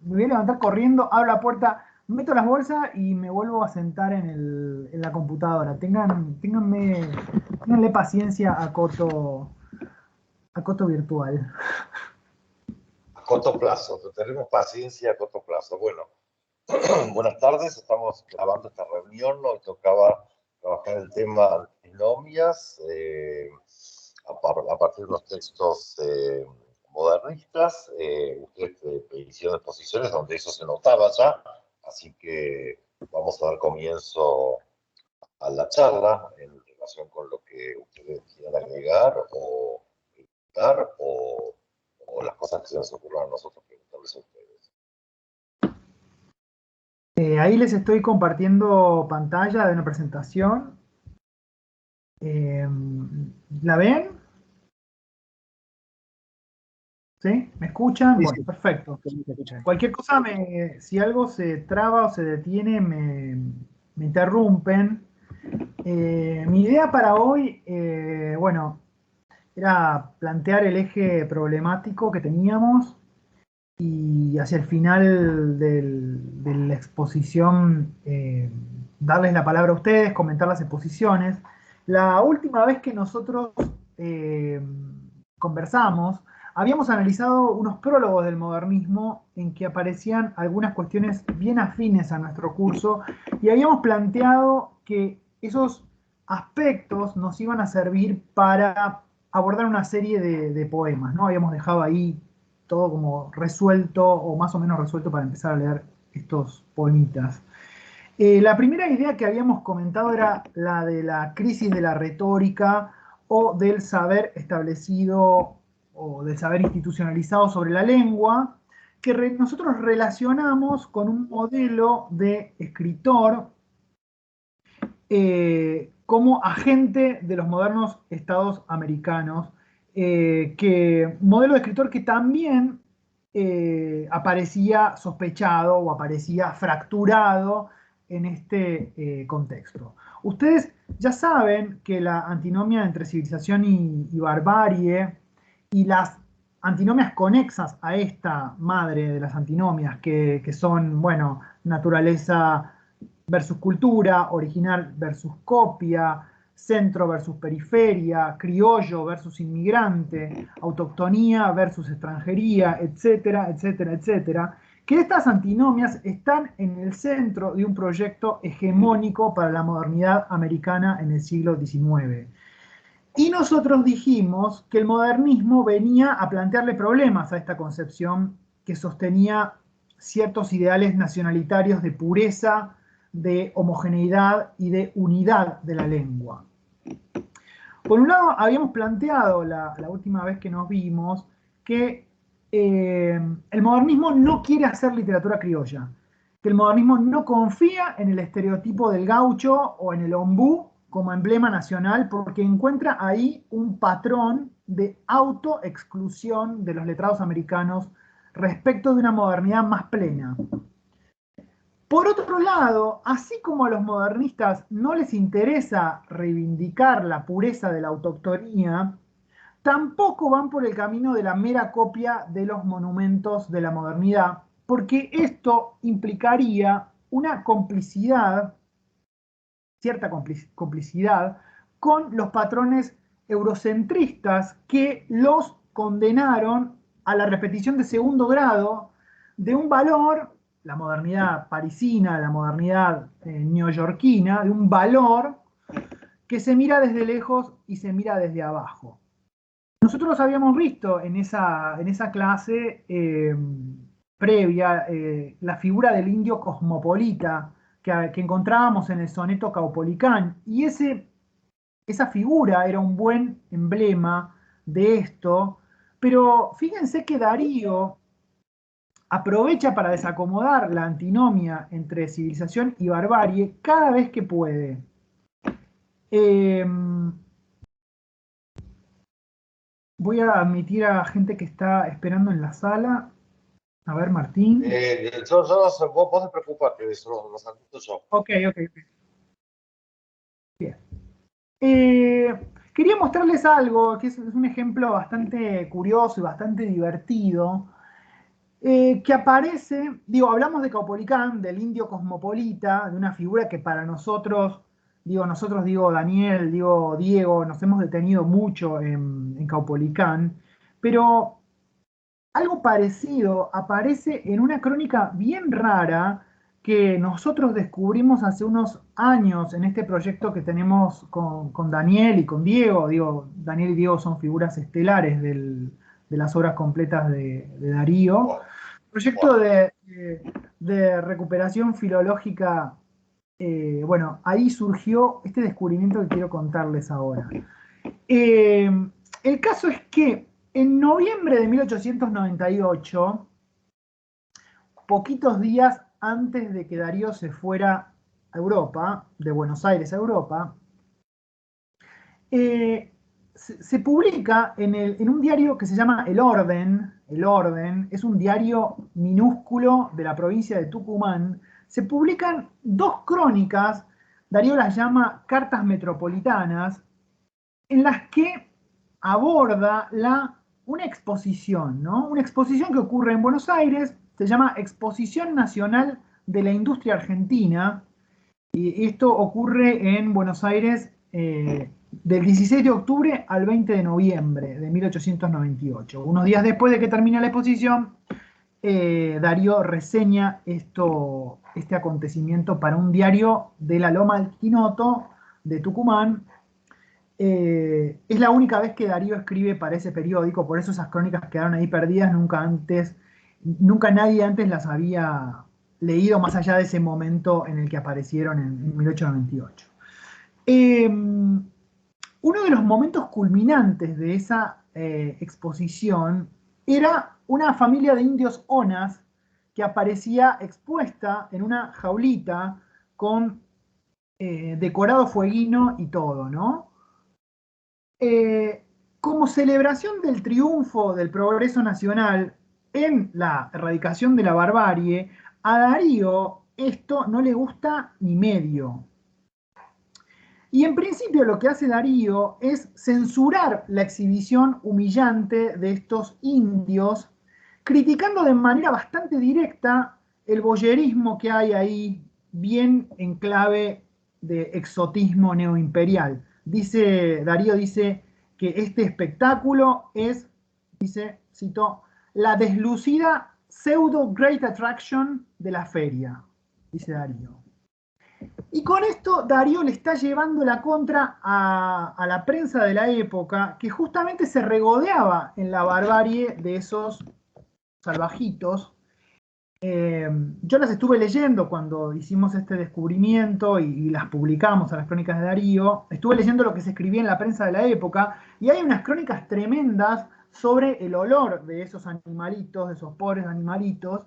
me voy a levantar corriendo, abro la puerta, meto las bolsas y me vuelvo a sentar en la computadora. Ténganle paciencia a Coto virtual. A corto plazo, tenemos paciencia a corto plazo. Bueno, buenas tardes, estamos grabando esta reunión, nos tocaba trabajar el tema antinomias a partir de los textos modernistas. Ustedes hicieron exposiciones donde eso se notaba ya, así que vamos a dar comienzo a la charla en relación con lo que ustedes quieran agregar o preguntar o las cosas que se nos ocurran a nosotros preguntarles a ustedes. Ahí les estoy compartiendo pantalla de una presentación. ¿La ven? ¿Sí? ¿Me escuchan? Sí, Bueno, sí. perfecto. Cualquier cosa, si algo se traba o se detiene, me interrumpen. Mi idea para hoy, bueno, era plantear el eje problemático que teníamos y hacia el final de la exposición darles la palabra a ustedes, comentar las exposiciones. La última vez que nosotros conversamos, habíamos analizado unos prólogos del modernismo en que aparecían algunas cuestiones bien afines a nuestro curso y habíamos planteado que esos aspectos nos iban a servir para abordar una serie de poemas, ¿no? Habíamos dejado ahí todo como resuelto o más o menos resuelto para empezar a leer estos poemitas. La primera idea que habíamos comentado era la de la crisis de la retórica o del saber establecido o del saber institucionalizado sobre la lengua, que nosotros relacionamos con un modelo de escritor como agente de los modernos estados americanos, modelo de escritor que también aparecía sospechado o aparecía fracturado en este contexto. Ustedes ya saben que la antinomia entre civilización y barbarie y las antinomias conexas a esta madre de las antinomias, que son, bueno, naturaleza versus cultura, original versus copia, centro versus periferia, criollo versus inmigrante, autoctonía versus extranjería, etcétera, etcétera, etcétera, que estas antinomias están en el centro de un proyecto hegemónico para la modernidad americana en el siglo XIX. Y nosotros dijimos que el modernismo venía a plantearle problemas a esta concepción que sostenía ciertos ideales nacionalitarios de pureza, de homogeneidad y de unidad de la lengua. Por un lado, habíamos planteado la última vez que nos vimos que el modernismo no quiere hacer literatura criolla, que el modernismo no confía en el estereotipo del gaucho o en el ombú como emblema nacional porque encuentra ahí un patrón de autoexclusión de los letrados americanos respecto de una modernidad más plena. Por otro lado, así como a los modernistas no les interesa reivindicar la pureza de la autoctonía, tampoco van por el camino de la mera copia de los monumentos de la modernidad, porque esto implicaría una complicidad, cierta complicidad, con los patrones eurocentristas que los condenaron a la repetición de segundo grado de un valor, la modernidad parisina, la modernidad neoyorquina, de un valor que se mira desde lejos y se mira desde abajo. Nosotros habíamos visto en esa clase previa la figura del indio cosmopolita que encontrábamos en el soneto caupolicán, y esa figura era un buen emblema de esto, pero fíjense que Darío aprovecha para desacomodar la antinomia entre civilización y barbarie cada vez que puede. Voy a admitir a gente que está esperando en la sala. A ver, Martín. Vos no preocupate de eso, los admito yo. Ok. Bien. Quería mostrarles algo que es un ejemplo bastante curioso y bastante divertido. que aparece, digo, hablamos de Caupolicán, del indio cosmopolita, de una figura que para nosotros, digo Daniel, digo Diego, nos hemos detenido mucho en Caupolicán, pero algo parecido aparece en una crónica bien rara que nosotros descubrimos hace unos años en este proyecto que tenemos con Daniel y con Diego. Digo, Daniel y Diego son figuras estelares de las obras completas de Darío. Bueno, Proyecto bueno. de recuperación filológica. Bueno, ahí surgió este descubrimiento que quiero contarles ahora. Eh, el caso es que en noviembre de 1898, poquitos días antes de que Darío se fuera a Europa, de Buenos Aires a Europa, se publica en un diario que se llama El Orden, es un diario minúsculo de la provincia de Tucumán, se publican dos crónicas, Darío las llama cartas metropolitanas, en las que aborda una exposición, ¿no? Una exposición que ocurre en Buenos Aires, se llama Exposición Nacional de la Industria Argentina, y esto ocurre en Buenos Aires del 16 de octubre al 20 de noviembre de 1898. Unos días después de que termina la exposición, Darío reseña este acontecimiento para un diario de la Loma del Quinoto de Tucumán. Es la única vez que Darío escribe para ese periódico, por eso esas crónicas quedaron ahí perdidas, nunca nadie antes las había leído más allá de ese momento en el que aparecieron en 1898. Uno de los momentos culminantes de esa exposición era una familia de indios onas que aparecía expuesta en una jaulita con decorado fueguino y todo, ¿no? Como celebración del triunfo del progreso nacional en la erradicación de la barbarie, a Darío esto no le gusta ni medio. Y en principio lo que hace Darío es censurar la exhibición humillante de estos indios, criticando de manera bastante directa el voyerismo que hay ahí, bien en clave de exotismo neoimperial. Darío dice que este espectáculo es, dice, cito, la deslucida pseudo great attraction de la feria, dice Darío. Y con esto Darío le está llevando la contra a la prensa de la época, que justamente se regodeaba en la barbarie de esos salvajitos. Yo las estuve leyendo cuando hicimos este descubrimiento y las publicamos a las crónicas de Darío. Estuve leyendo lo que se escribía en la prensa de la época y hay unas crónicas tremendas sobre el olor de esos animalitos, de esos pobres animalitos,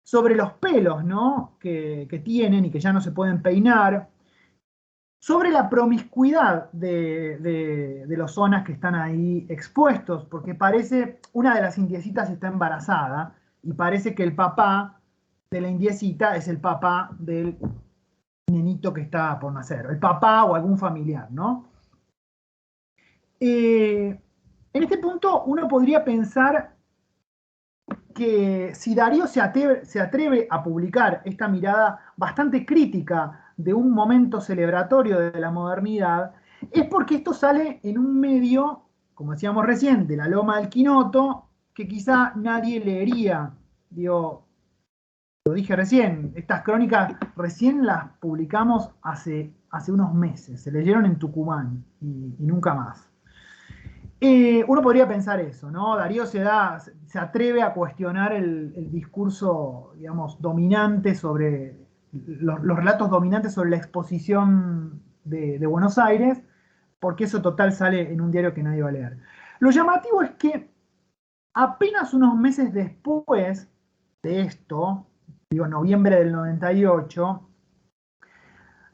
sobre los pelos, ¿no? que tienen y que ya no se pueden peinar, sobre la promiscuidad de los zonas que están ahí expuestos, porque parece, una de las indiecitas está embarazada, y parece que el papá de la indiecita es el papá del nenito que está por nacer, el papá o algún familiar, ¿no? En este punto uno podría pensar que si Darío se atreve a publicar esta mirada bastante crítica de un momento celebratorio de la modernidad, es porque esto sale en un medio, como decíamos recién, de la Loma del Quinoto, que quizá nadie leería. Digo, lo dije recién, estas crónicas recién las publicamos hace unos meses, se leyeron en Tucumán y nunca más. Uno podría pensar eso, ¿no? Darío se atreve a cuestionar el discurso, digamos, dominante sobre los relatos dominantes sobre la exposición de Buenos Aires, porque eso total sale en un diario que nadie va a leer. Lo llamativo es que apenas unos meses después de esto, digo, noviembre del 98,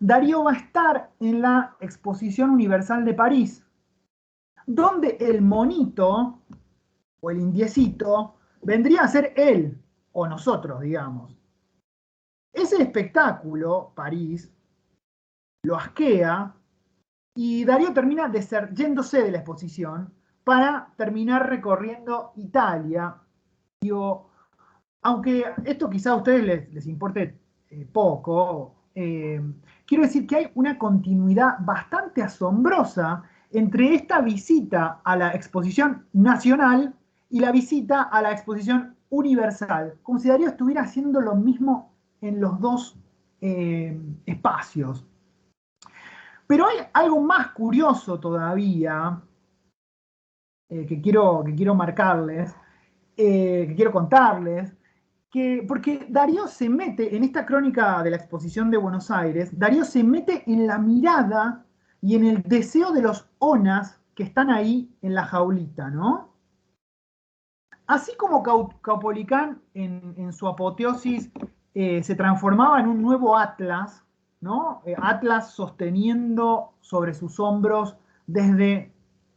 Darío va a estar en la Exposición Universal de París, donde el monito o el indiecito vendría a ser él o nosotros, digamos. Ese espectáculo, París, lo asquea y Darío termina yéndose de la exposición para terminar recorriendo Italia, digo, aunque esto quizá a ustedes les importe poco, quiero decir que hay una continuidad bastante asombrosa entre esta visita a la exposición nacional y la visita a la exposición universal, como si Darío estuviera haciendo lo mismo en los dos espacios. Pero hay algo más curioso todavía que quiero marcarles, que quiero contarles, porque Darío se mete en esta crónica de la exposición de Buenos Aires, Darío se mete en la mirada y en el deseo de los onas que están ahí en la jaulita, ¿no? Así como Caupolicán en su apoteosis se transformaba en un nuevo Atlas, ¿no? Atlas sosteniendo sobre sus hombros desde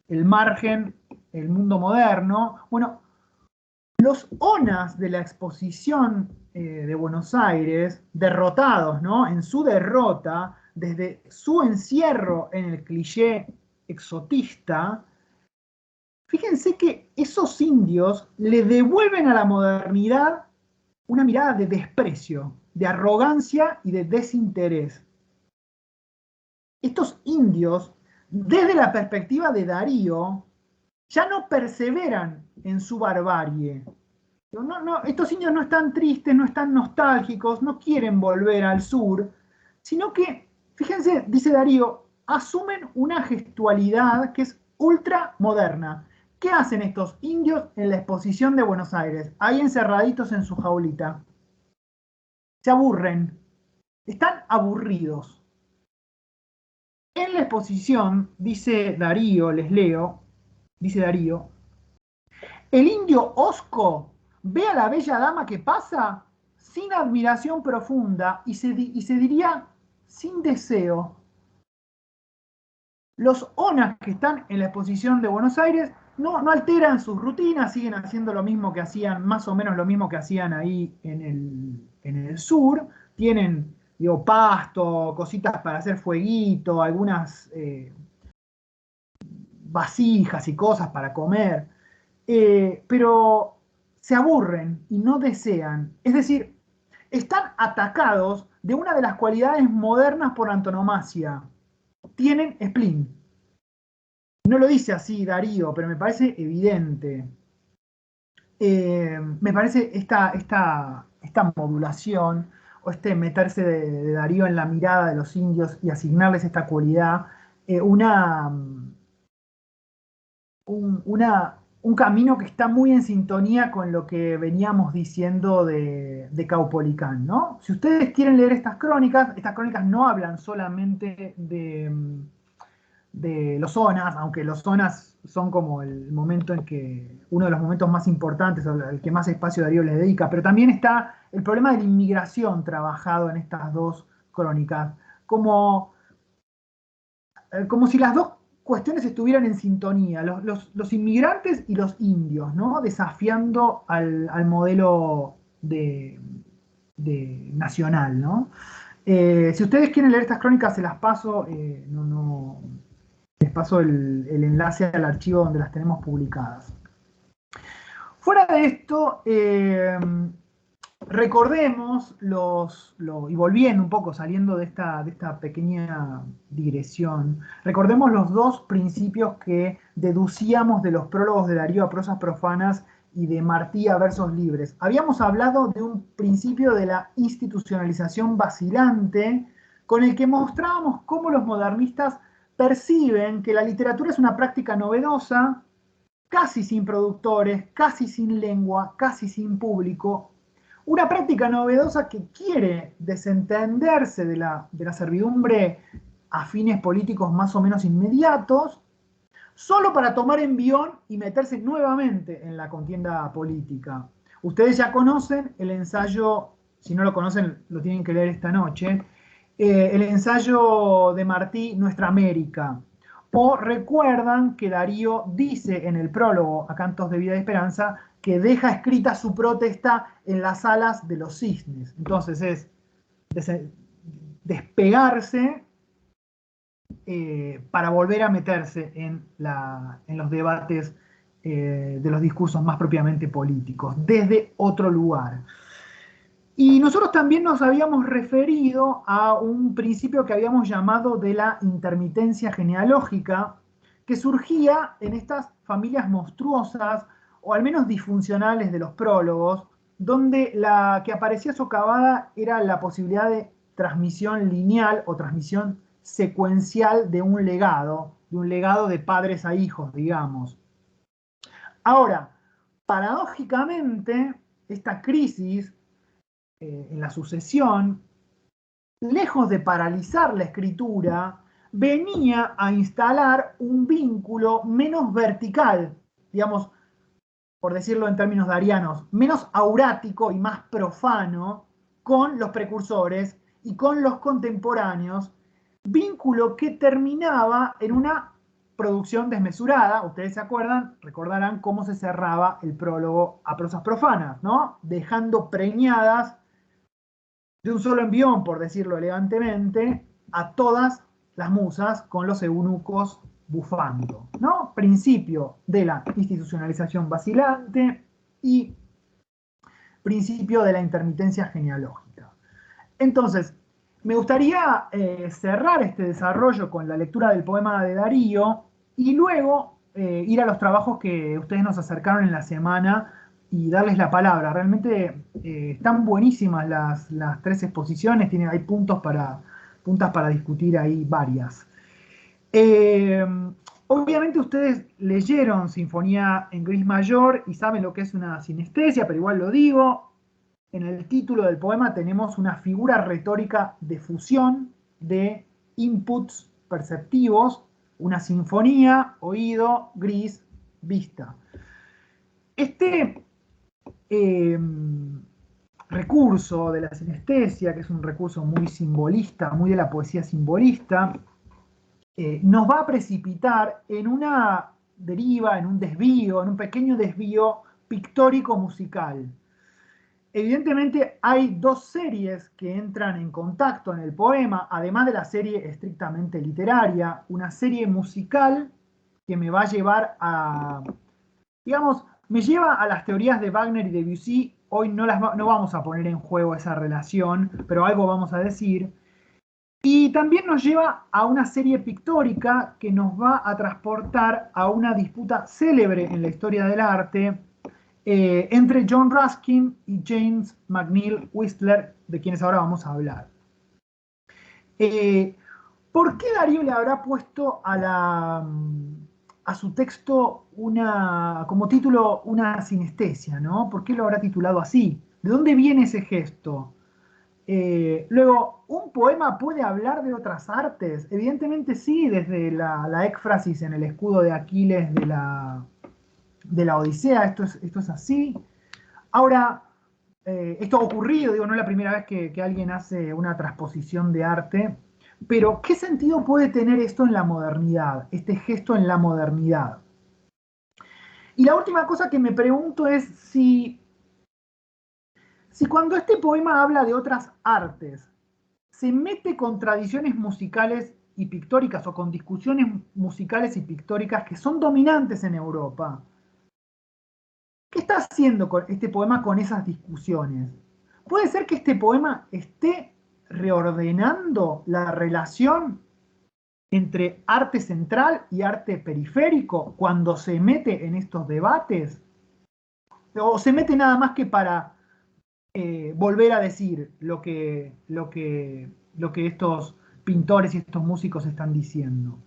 el margen el mundo moderno. Bueno, los onas de la exposición de Buenos Aires, derrotados, ¿no? En su derrota, desde su encierro en el cliché exotista, fíjense que esos indios le devuelven a la modernidad una mirada de desprecio, de arrogancia y de desinterés. Estos indios, desde la perspectiva de Darío, ya no perseveran en su barbarie. Estos indios no están tristes, no están nostálgicos, no quieren volver al sur, sino que, fíjense, dice Darío, asumen una gestualidad que es ultra moderna. ¿Qué hacen estos indios en la exposición de Buenos Aires? Ahí encerraditos en su jaulita. Se aburren, están aburridos. En la exposición, dice Darío, les leo, dice Darío, el indio hosco ve a la bella dama que pasa sin admiración profunda y se diría sin deseo. Los onas que están en la exposición de Buenos Aires no alteran sus rutinas, siguen haciendo lo mismo que hacían, más o menos lo mismo que hacían ahí en el sur. Tienen, digo, pasto, cositas para hacer fueguito, algunas vasijas y cosas para comer. Pero se aburren y no desean. Es decir, están atacados de una de las cualidades modernas por antonomasia. Tienen spleen. No lo dice así Darío, pero me parece evidente. Me parece esta modulación o este meterse de Darío en la mirada de los indios y asignarles esta cualidad, un camino que está muy en sintonía con lo que veníamos diciendo de Caupolicán, ¿no? Si ustedes quieren leer estas crónicas no hablan solamente de los zonas, aunque los zonas son como el momento en que, uno de los momentos más importantes, o el que más espacio Darío les dedica, pero también está el problema de la inmigración trabajado en estas dos crónicas, como si las dos cuestiones estuvieran en sintonía, los inmigrantes y los indios, ¿no? Desafiando al modelo nacional, ¿no? Si ustedes quieren leer estas crónicas, se las paso, les paso el enlace al archivo donde las tenemos publicadas. Fuera de esto, recordemos y volviendo un poco, saliendo de esta pequeña digresión, recordemos los dos principios que deducíamos de los prólogos de Darío a prosas profanas y de Martí a versos libres. Habíamos hablado de un principio de la institucionalización vacilante, con el que mostrábamos cómo los modernistas perciben que la literatura es una práctica novedosa, casi sin productores, casi sin lengua, casi sin público, una práctica novedosa que quiere desentenderse de la servidumbre a fines políticos más o menos inmediatos, solo para tomar envión y meterse nuevamente en la contienda política. Ustedes ya conocen el ensayo, si no lo conocen lo tienen que leer esta noche, el ensayo de Martí, Nuestra América. O recuerdan que Darío dice en el prólogo a Cantos de Vida y Esperanza que deja escrita su protesta en las alas de los cisnes. Entonces es despegarse para volver a meterse en los debates de los discursos más propiamente políticos, desde otro lugar. Y nosotros también nos habíamos referido a un principio que habíamos llamado de la intermitencia genealógica, que surgía en estas familias monstruosas, o al menos disfuncionales de los prólogos, donde la que aparecía socavada era la posibilidad de transmisión lineal o transmisión secuencial de un legado de padres a hijos, digamos. Ahora, paradójicamente, esta crisis en la sucesión, lejos de paralizar la escritura, venía a instalar un vínculo menos vertical, digamos, por decirlo en términos darianos, menos aurático y más profano con los precursores y con los contemporáneos, vínculo que terminaba en una producción desmesurada. Ustedes se acuerdan, recordarán cómo se cerraba el prólogo a prosas profanas, ¿no? Dejando preñadas de un solo envión, por decirlo elegantemente, a todas las musas con los eunucos bufando, ¿no? Principio de la institucionalización vacilante y principio de la intermitencia genealógica. Entonces, me gustaría cerrar este desarrollo con la lectura del poema de Darío y luego ir a los trabajos que ustedes nos acercaron en la semana y darles la palabra. Realmente están buenísimas las tres exposiciones, hay puntas para discutir ahí varias. Obviamente ustedes leyeron Sinfonía en Gris Mayor y saben lo que es una sinestesia, pero igual lo digo. En el título del poema tenemos una figura retórica de fusión de inputs perceptivos, una sinfonía, oído, gris, vista. Este recurso de la sinestesia, que es un recurso muy simbolista, muy de la poesía simbolista, nos va a precipitar en una deriva, en un desvío, en un pequeño desvío pictórico musical. Evidentemente hay dos series que entran en contacto en el poema, además de la serie estrictamente literaria, una serie musical que me va a llevar a, digamos, me lleva a las teorías de Wagner y Debussy. Hoy no vamos a poner en juego esa relación, pero algo vamos a decir. Y también nos lleva a una serie pictórica que nos va a transportar a una disputa célebre en la historia del arte entre John Ruskin y James McNeill Whistler, de quienes ahora vamos a hablar. ¿Por qué Darío le habrá puesto a su texto como título una sinestesia, ¿no? ¿Por qué lo habrá titulado así? ¿De dónde viene ese gesto? Luego, ¿un poema puede hablar de otras artes? Evidentemente sí, desde la éfrasis en el escudo de Aquiles de la Odisea, esto es así. Ahora, esto ha ocurrido, digo, no es la primera vez que alguien hace una transposición de arte, pero ¿qué sentido puede tener esto en la modernidad, este gesto en la modernidad? Y la última cosa que me pregunto es si cuando este poema habla de otras artes, se mete con tradiciones musicales y pictóricas o con discusiones musicales y pictóricas que son dominantes en Europa. ¿Qué está haciendo con este poema con esas discusiones? ¿Puede ser que este poema esté reordenando la relación entre arte central y arte periférico cuando se mete en estos debates? ¿O se mete nada más que para volver a decir lo que estos pintores y estos músicos están diciendo?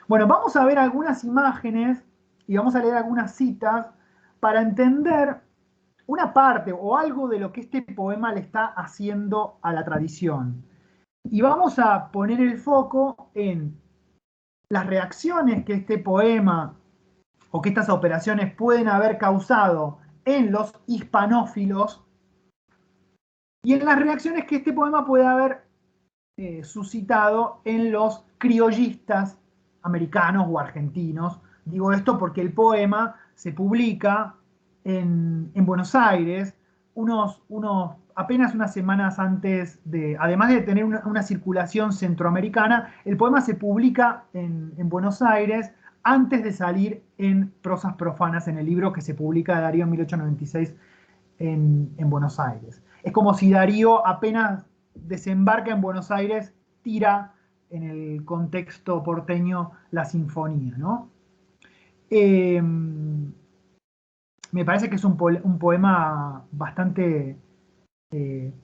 Bueno, vamos a ver algunas imágenes y vamos a leer algunas citas para entender una parte o algo de lo que este poema le está haciendo a la tradición. Y vamos a poner el foco en las reacciones que este poema o que estas operaciones pueden haber causado en los hispanófilos y en las reacciones que este poema puede haber suscitado en los criollistas americanos o argentinos. Digo esto porque el poema se publica en Buenos Aires apenas unas semanas antes además de tener una circulación centroamericana, el poema se publica en Buenos Aires antes de salir en Prosas Profanas, en el libro que se publica de Darío en 1896 en Buenos Aires. Es como si Darío apenas desembarca en Buenos Aires, tira en el contexto porteño la sinfonía, ¿no? Me parece que es un poema bastante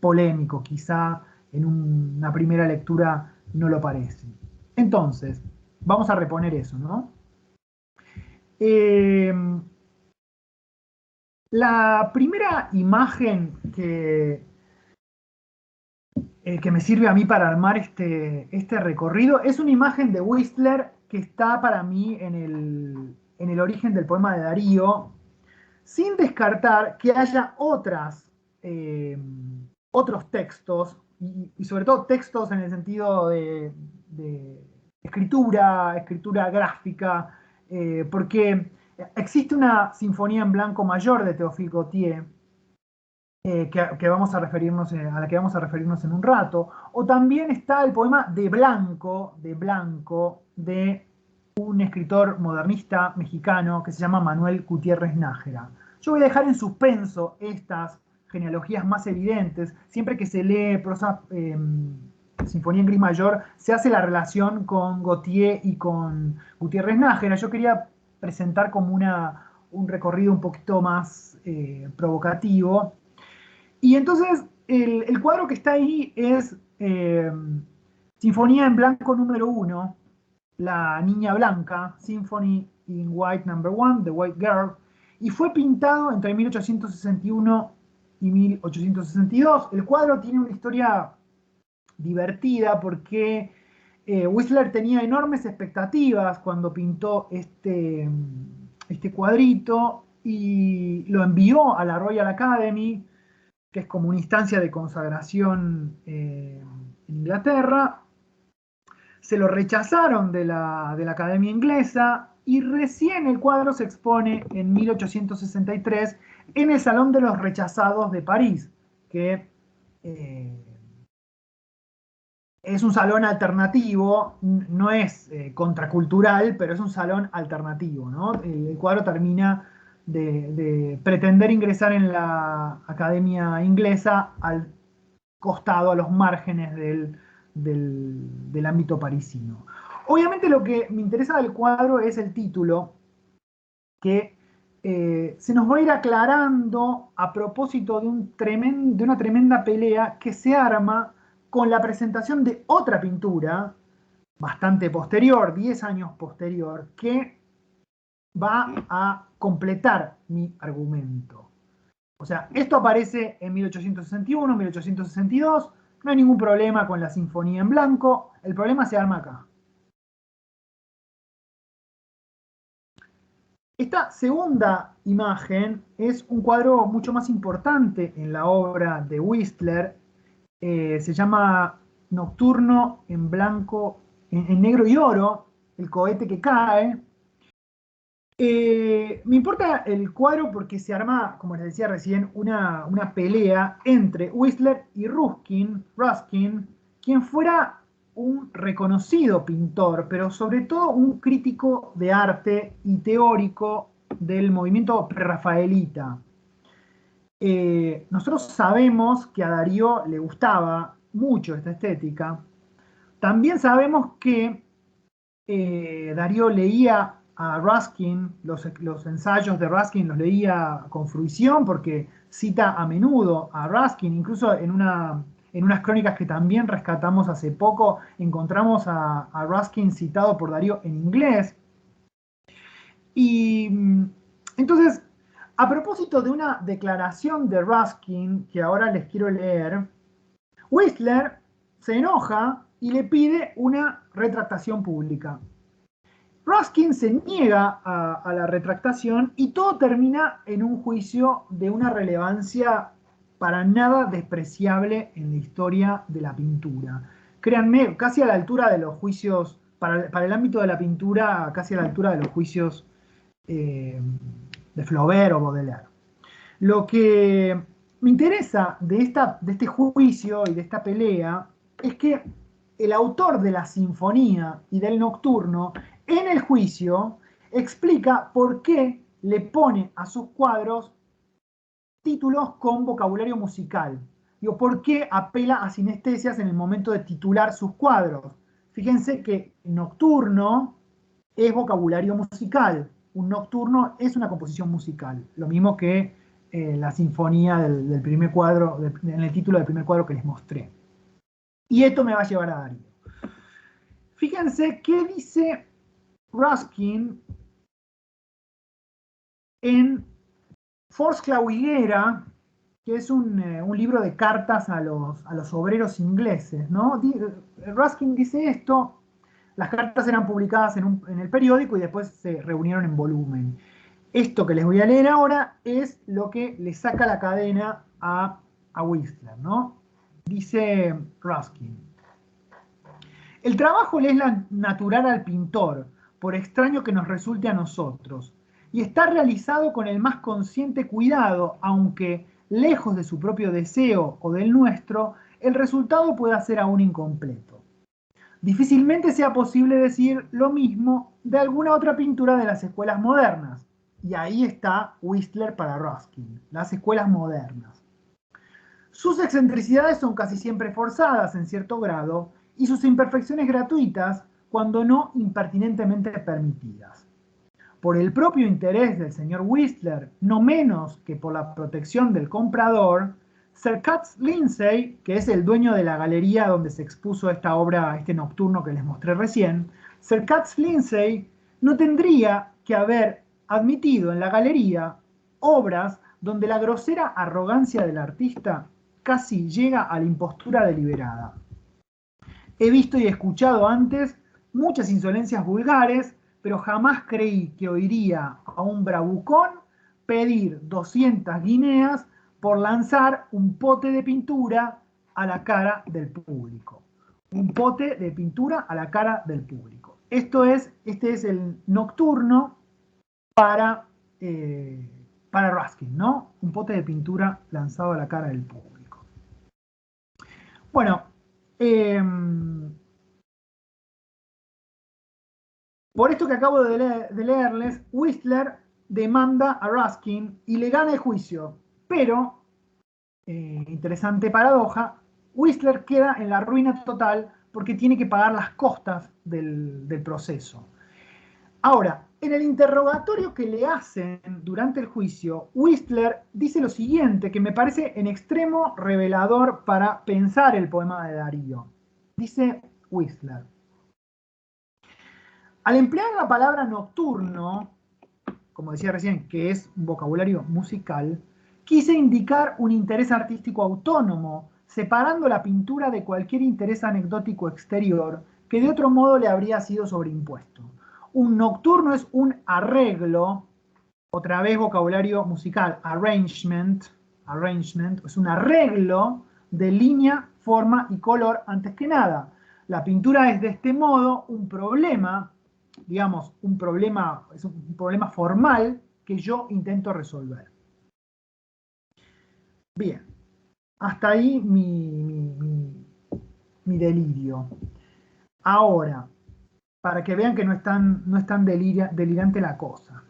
polémico, quizá en una primera lectura no lo parece. Entonces, vamos a reponer eso, ¿no? La primera imagen que me sirve a mí para armar este recorrido es una imagen de Whistler que está para mí en el origen del poema de Darío, sin descartar que haya otros textos, y sobre todo textos en el sentido de escritura gráfica, porque existe una sinfonía en blanco mayor de Théophile Gautier, que vamos a referirnos, a la que vamos a referirnos en un rato, o también está el poema de Blanco, de un escritor modernista mexicano que se llama Manuel Gutiérrez Nájera. Yo voy a dejar en suspenso estas genealogías más evidentes. Siempre que se lee prosa, Sinfonía en Gris Mayor, se hace la relación con Gautier y con Gutiérrez Nájera. Yo quería presentar como un recorrido un poquito más provocativo. Y entonces el cuadro que está ahí es Sinfonía en Blanco número 1, La Niña Blanca, Symphony in White number 1, The White Girl, y fue pintado entre 1861 y 1862. El cuadro tiene una historia divertida porque Whistler tenía enormes expectativas cuando pintó este cuadrito y lo envió a la Royal Academy, que es como una instancia de consagración en Inglaterra. Se lo rechazaron de la Academia Inglesa y recién el cuadro se expone en 1863 en el Salón de los Rechazados de París, que es un salón alternativo, no es contracultural, pero es un salón alternativo, ¿no? El cuadro termina de pretender ingresar en la Academia Inglesa al costado, a los márgenes del ámbito parisino. Obviamente lo que me interesa del cuadro es el título, que se nos va a ir aclarando a propósito de una tremenda pelea que se arma con la presentación de otra pintura, bastante posterior, 10 años posterior, que va a completar mi argumento. O sea, esto aparece en 1861, 1862, no hay ningún problema con la Sinfonía en Blanco, el problema se arma acá. Esta segunda imagen es un cuadro mucho más importante en la obra de Whistler, se llama Nocturno en blanco, en negro y oro, el cohete que cae. Me importa el cuadro porque se arma, como les decía recién, una pelea entre Whistler y Ruskin, quien fuera un reconocido pintor, pero sobre todo un crítico de arte y teórico del movimiento prerrafaelita. Nosotros sabemos que a Darío le gustaba mucho esta estética. También sabemos que Darío leía a Ruskin, los ensayos de Ruskin los leía con fruición porque cita a menudo a Ruskin, incluso en unas crónicas que también rescatamos hace poco, encontramos a Ruskin citado por Darío en inglés. Y entonces, a propósito de una declaración de Ruskin, que ahora les quiero leer, Whistler se enoja y le pide una retractación pública. Ruskin se niega a la retractación y todo termina en un juicio de una relevancia para nada despreciable en la historia de la pintura. Créanme, casi a la altura de los juicios, para el ámbito de la pintura, casi a la altura de los juicios de Flaubert o Baudelaire. Lo que me interesa de este juicio y de esta pelea es que el autor de la sinfonía y del nocturno en el juicio explica por qué le pone a sus cuadros títulos con vocabulario musical. Digo, ¿por qué apela a sinestesias en el momento de titular sus cuadros? Fíjense que nocturno es vocabulario musical. Un nocturno es una composición musical. Lo mismo que la sinfonía del primer cuadro, en el título del primer cuadro que les mostré. Y esto me va a llevar a Darío. Fíjense qué dice Ruskin en Forzclaw Higuera, que es un libro de cartas a los obreros ingleses, ¿no? Ruskin dice esto, las cartas eran publicadas en el periódico y después se reunieron en volumen. Esto que les voy a leer ahora es lo que le saca la cadena a Whistler, ¿no? Dice Ruskin: el trabajo le es natural al pintor, por extraño que nos resulte a nosotros, y está realizado con el más consciente cuidado, aunque, lejos de su propio deseo o del nuestro, el resultado pueda ser aún incompleto. Difícilmente sea posible decir lo mismo de alguna otra pintura de las escuelas modernas, y ahí está Whistler para Ruskin, las escuelas modernas. Sus excentricidades son casi siempre forzadas en cierto grado, y sus imperfecciones gratuitas, cuando no impertinentemente permitidas. Por el propio interés del señor Whistler, no menos que por la protección del comprador, Sir Cutts Lindsay, que es el dueño de la galería donde se expuso esta obra, este nocturno que les mostré recién, Sir Cutts Lindsay no tendría que haber admitido en la galería obras donde la grosera arrogancia del artista casi llega a la impostura deliberada. He visto y escuchado antes muchas insolencias vulgares, pero jamás creí que oiría a un bravucón pedir 200 guineas por lanzar un pote de pintura a la cara del público. Un pote de pintura a la cara del público. Este es el nocturno para Ruskin, ¿no? Un pote de pintura lanzado a la cara del público. Bueno, por esto que acabo de leerles, Whistler demanda a Ruskin y le gana el juicio, pero, interesante paradoja, Whistler queda en la ruina total porque tiene que pagar las costas del proceso. Ahora, en el interrogatorio que le hacen durante el juicio, Whistler dice lo siguiente, que me parece en extremo revelador para pensar el poema de Darío. Dice Whistler: al emplear la palabra nocturno, como decía recién, que es un vocabulario musical, quise indicar un interés artístico autónomo, separando la pintura de cualquier interés anecdótico exterior que de otro modo le habría sido sobreimpuesto. Un nocturno es un arreglo, otra vez vocabulario musical, arrangement, es un arreglo de línea, forma y color antes que nada. La pintura es de este modo un problema, digamos, es un problema formal que yo intento resolver. Bien, hasta ahí mi delirio. Ahora, para que vean que no es tan delirante la cosa.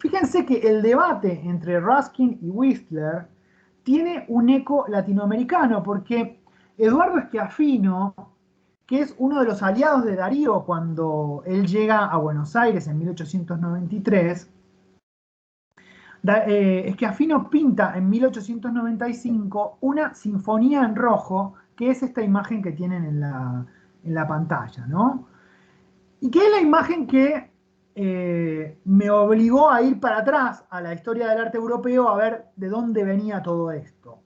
Fíjense que el debate entre Ruskin y Whistler tiene un eco latinoamericano, porque Eduardo Schiaffino, que es uno de los aliados de Darío cuando él llega a Buenos Aires en 1893, Schiaffino pinta en 1895 una sinfonía en rojo, que es esta imagen que tienen en la pantalla, ¿no? Y que es la imagen que me obligó a ir para atrás a la historia del arte europeo a ver de dónde venía todo esto.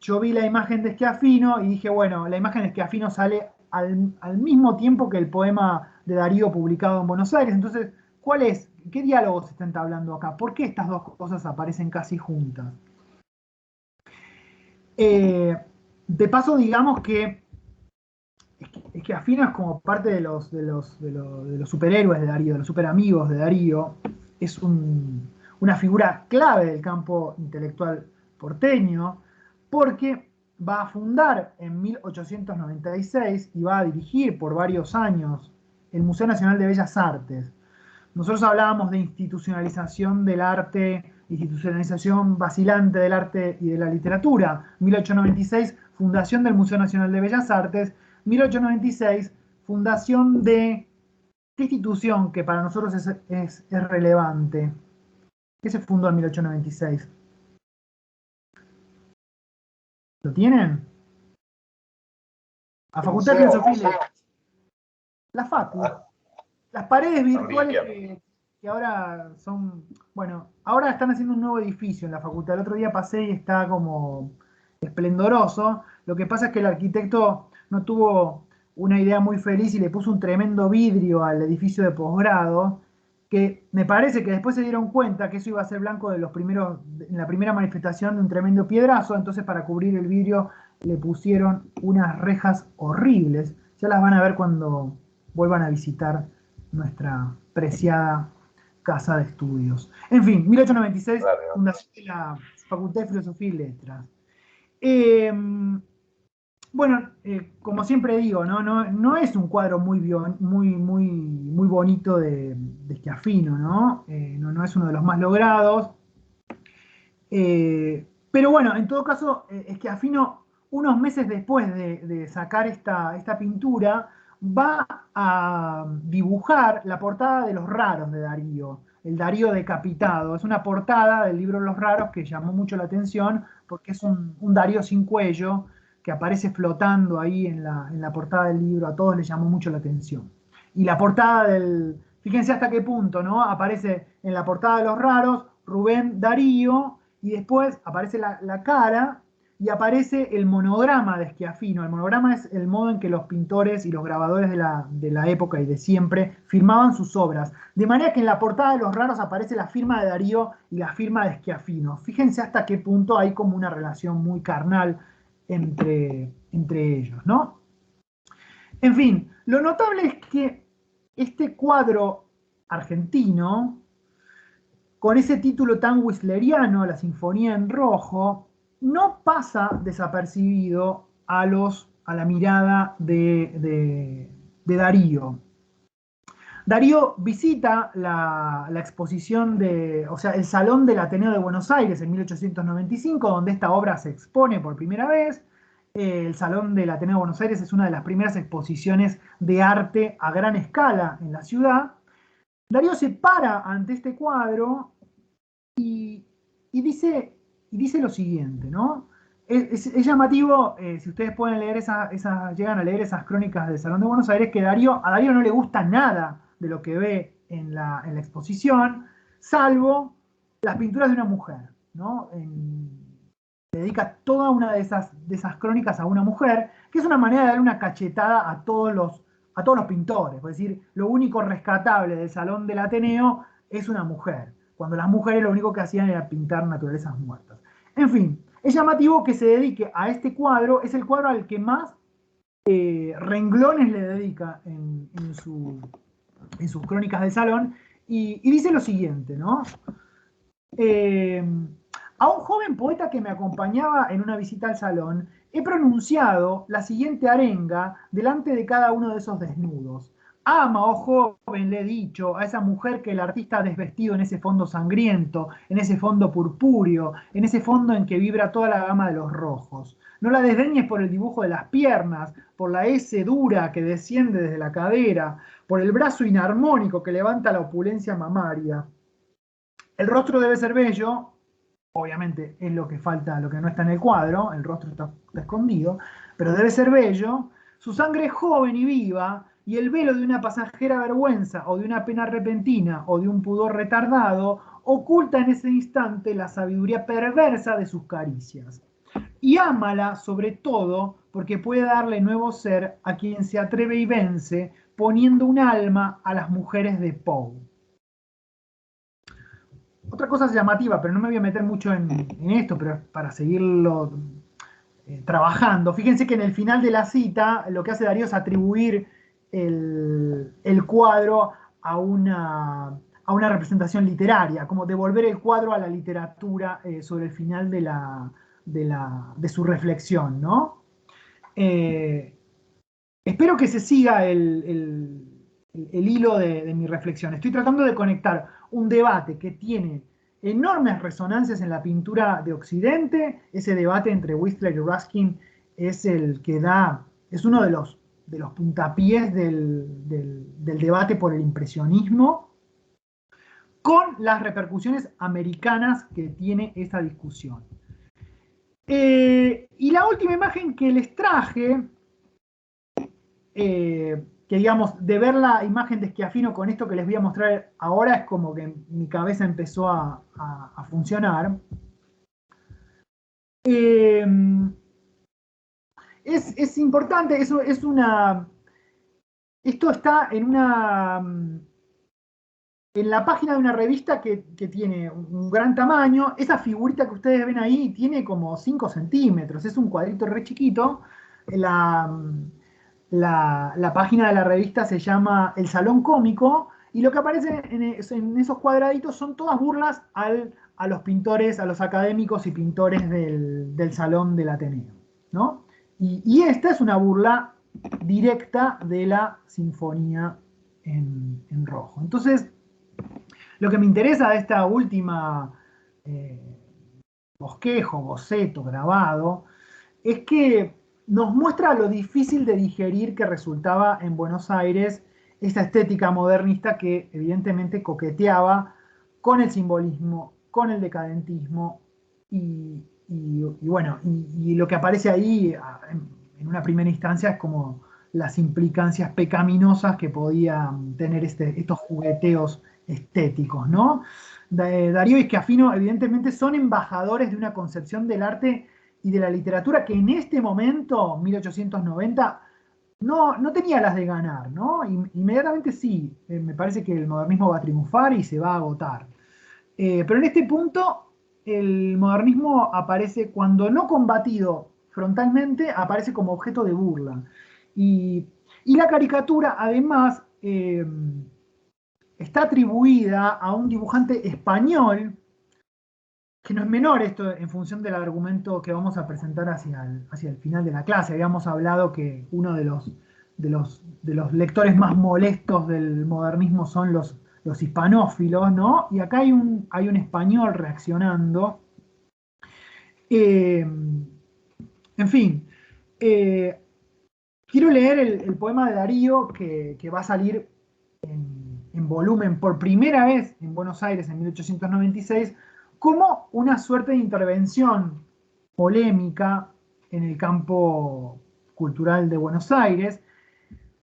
Yo vi la imagen de Schiaffino y dije, bueno, la imagen de Schiaffino sale al mismo tiempo que el poema de Darío publicado en Buenos Aires. Entonces, ¿qué diálogos se están entablando acá? ¿Por qué estas dos cosas aparecen casi juntas? De paso, digamos que Schiaffino es como parte de los superhéroes de Darío, de los superamigos de Darío. Es una figura clave del campo intelectual porteño, porque va a fundar en 1896 y va a dirigir por varios años el Museo Nacional de Bellas Artes, nosotros hablábamos de institucionalización del arte, institucionalización vacilante del arte y de la literatura. 1896, fundación del Museo Nacional de Bellas Artes. 1896, fundación de ¿qué institución que para nosotros es relevante? ¿Qué se fundó en 1896? ¿Lo tienen? La Facultad de Filosofía y Letras. La Facu. Las paredes virtuales que ahora son, bueno, ahora están haciendo un nuevo edificio en la facultad. El otro día pasé y está como esplendoroso. Lo que pasa es que el arquitecto no tuvo una idea muy feliz y le puso un tremendo vidrio al edificio de posgrado, que me parece que después se dieron cuenta que eso iba a ser blanco de los primeros, en la primera manifestación de un tremendo piedrazo, entonces para cubrir el vidrio le pusieron unas rejas horribles. Ya las van a ver cuando vuelvan a visitar nuestra preciada casa de estudios. En fin, 1896, claro. Fundación de la Facultad de Filosofía y Letras. Bueno, como siempre digo, no es un cuadro muy bonito de Schiaffino, ¿no? No es uno de los más logrados. Pero bueno, en todo caso, Schiaffino, unos meses después de sacar esta pintura, va a dibujar la portada de Los Raros de Darío, el Darío decapitado. Es una portada del libro Los Raros que llamó mucho la atención porque es un Darío sin cuello que aparece flotando ahí en la portada del libro. A todos les llamó mucho la atención. Y la portada fíjense hasta qué punto, ¿no? Aparece en la portada de Los Raros Rubén Darío y después aparece la cara y aparece el monograma de Schiaffino. El monograma es el modo en que los pintores y los grabadores de la época y de siempre firmaban sus obras. De manera que en la portada de Los Raros aparece la firma de Darío y la firma de Schiaffino. Fíjense hasta qué punto hay como una relación muy carnal entre ellos, ¿no? En fin, lo notable es que este cuadro argentino, con ese título tan whistleriano, La Sinfonía en Rojo, no pasa desapercibido a la mirada de Darío. Darío visita la exposición o sea, el Salón del Ateneo de Buenos Aires en 1895, donde esta obra se expone por primera vez. El Salón del Ateneo de Buenos Aires es una de las primeras exposiciones de arte a gran escala en la ciudad. Darío se para ante este cuadro y dice lo siguiente, ¿no? Es llamativo, si ustedes pueden leer llegan a leer esas crónicas del Salón de Buenos Aires, que a Darío no le gusta nada de lo que ve en la exposición, salvo las pinturas de una mujer, ¿no? Le dedica toda una de esas crónicas a una mujer, que es una manera de dar una cachetada a todos los pintores. Es decir, lo único rescatable del Salón del Ateneo es una mujer, cuando las mujeres lo único que hacían era pintar naturalezas muertas. En fin, es llamativo que se dedique a este cuadro, es el cuadro al que más renglones le dedica en sus crónicas del Salón, y dice lo siguiente, ¿no? A un joven poeta que me acompañaba en una visita al salón, he pronunciado la siguiente arenga delante de cada uno de esos desnudos. Ama, oh joven, le he dicho, a esa mujer que el artista ha desvestido en ese fondo sangriento, en ese fondo purpúreo, en ese fondo en que vibra toda la gama de los rojos. No la desdeñes por el dibujo de las piernas, por la S dura que desciende desde la cadera, por el brazo inarmónico que levanta la opulencia mamaria. El rostro debe ser bello, obviamente es lo que falta, lo que no está en el cuadro, el rostro está escondido, pero debe ser bello, su sangre es joven y viva, y el velo de una pasajera vergüenza, o de una pena repentina, o de un pudor retardado, oculta en ese instante la sabiduría perversa de sus caricias. Y ámala sobre todo porque puede darle nuevo ser a quien se atreve y vence, poniendo un alma a las mujeres de Poe. Otra cosa llamativa, pero no me voy a meter mucho en esto, pero para seguirlo trabajando. Fíjense que en el final de la cita lo que hace Darío es atribuir el cuadro a una representación literaria, como devolver el cuadro a la literatura sobre el final de su reflexión, ¿no? Espero que se siga el el hilo de mi reflexión. Estoy tratando de conectar un debate que tiene enormes resonancias en la pintura de Occidente. Ese debate entre Whistler y Ruskin es el que es uno de los puntapiés del debate por el impresionismo, con las repercusiones americanas que tiene esa discusión. Y la última imagen que les traje, que digamos, de ver la imagen de Schiaffino con esto que les voy a mostrar ahora, es como que mi cabeza empezó a funcionar. Es importante, esto está en la página de una revista que tiene un gran tamaño. Esa figurita que ustedes ven ahí tiene como 5 centímetros, es un cuadrito re chiquito. La página de la revista se llama El Salón Cómico, y lo que aparece en esos cuadraditos son todas burlas a los pintores, a los académicos y pintores del Salón del Ateneo, ¿no? Y esta es una burla directa de la Sinfonía en Rojo. Entonces, lo que me interesa de esta última bosquejo, boceto, grabado, es que nos muestra lo difícil de digerir que resultaba en Buenos Aires esta estética modernista que evidentemente coqueteaba con el simbolismo, con el decadentismo bueno, y lo que aparece ahí en una primera instancia es como las implicancias pecaminosas que podían tener estos jugueteos estéticos, ¿no? Darío y Schiaffino evidentemente son embajadores de una concepción del arte y de la literatura que en este momento, 1890, no tenía las de ganar, ¿no? Inmediatamente sí, me parece que el modernismo va a triunfar y se va a agotar. Pero en este punto, el modernismo aparece, cuando no combatido frontalmente, aparece como objeto de burla. Y la caricatura, además, está atribuida a un dibujante español, que no es menor esto en función del argumento que vamos a presentar hacia el final de la clase. Habíamos hablado que uno de los lectores más molestos del modernismo son los hispanófilos, ¿no? Y acá hay un español reaccionando. En fin, quiero leer el poema de Darío que va a salir en volumen por primera vez en Buenos Aires en 1896, como una suerte de intervención polémica en el campo cultural de Buenos Aires,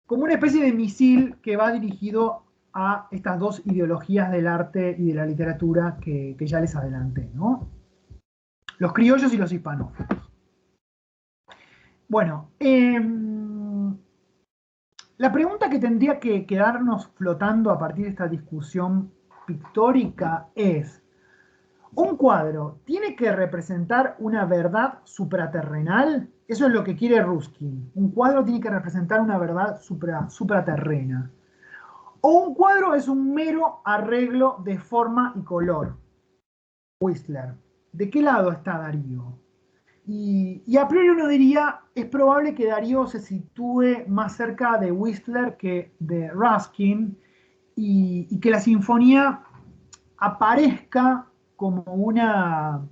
como una especie de misil que va dirigido a estas dos ideologías del arte y de la literatura que ya les adelanté, ¿no? Los criollos y los hispanófilos. Bueno, la pregunta que tendría que quedarnos flotando a partir de esta discusión pictórica es: ¿un cuadro tiene que representar una verdad supraterrenal? Eso es lo que quiere Ruskin. Un cuadro tiene que representar una verdad supraterrena. ¿O un cuadro es un mero arreglo de forma y color? Whistler. ¿De qué lado está Darío? Y a priori uno diría, es probable que Darío se sitúe más cerca de Whistler que de Ruskin, y que la sinfonía aparezca como una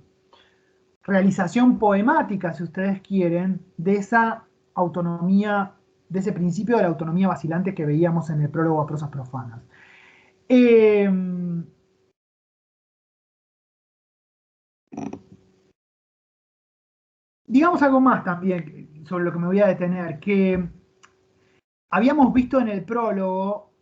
realización poemática, si ustedes quieren, de esa autonomía, de ese principio de la autonomía vacilante que veíamos en el prólogo a Prosas Profanas. Digamos algo más también sobre lo que me voy a detener, que habíamos visto en el prólogo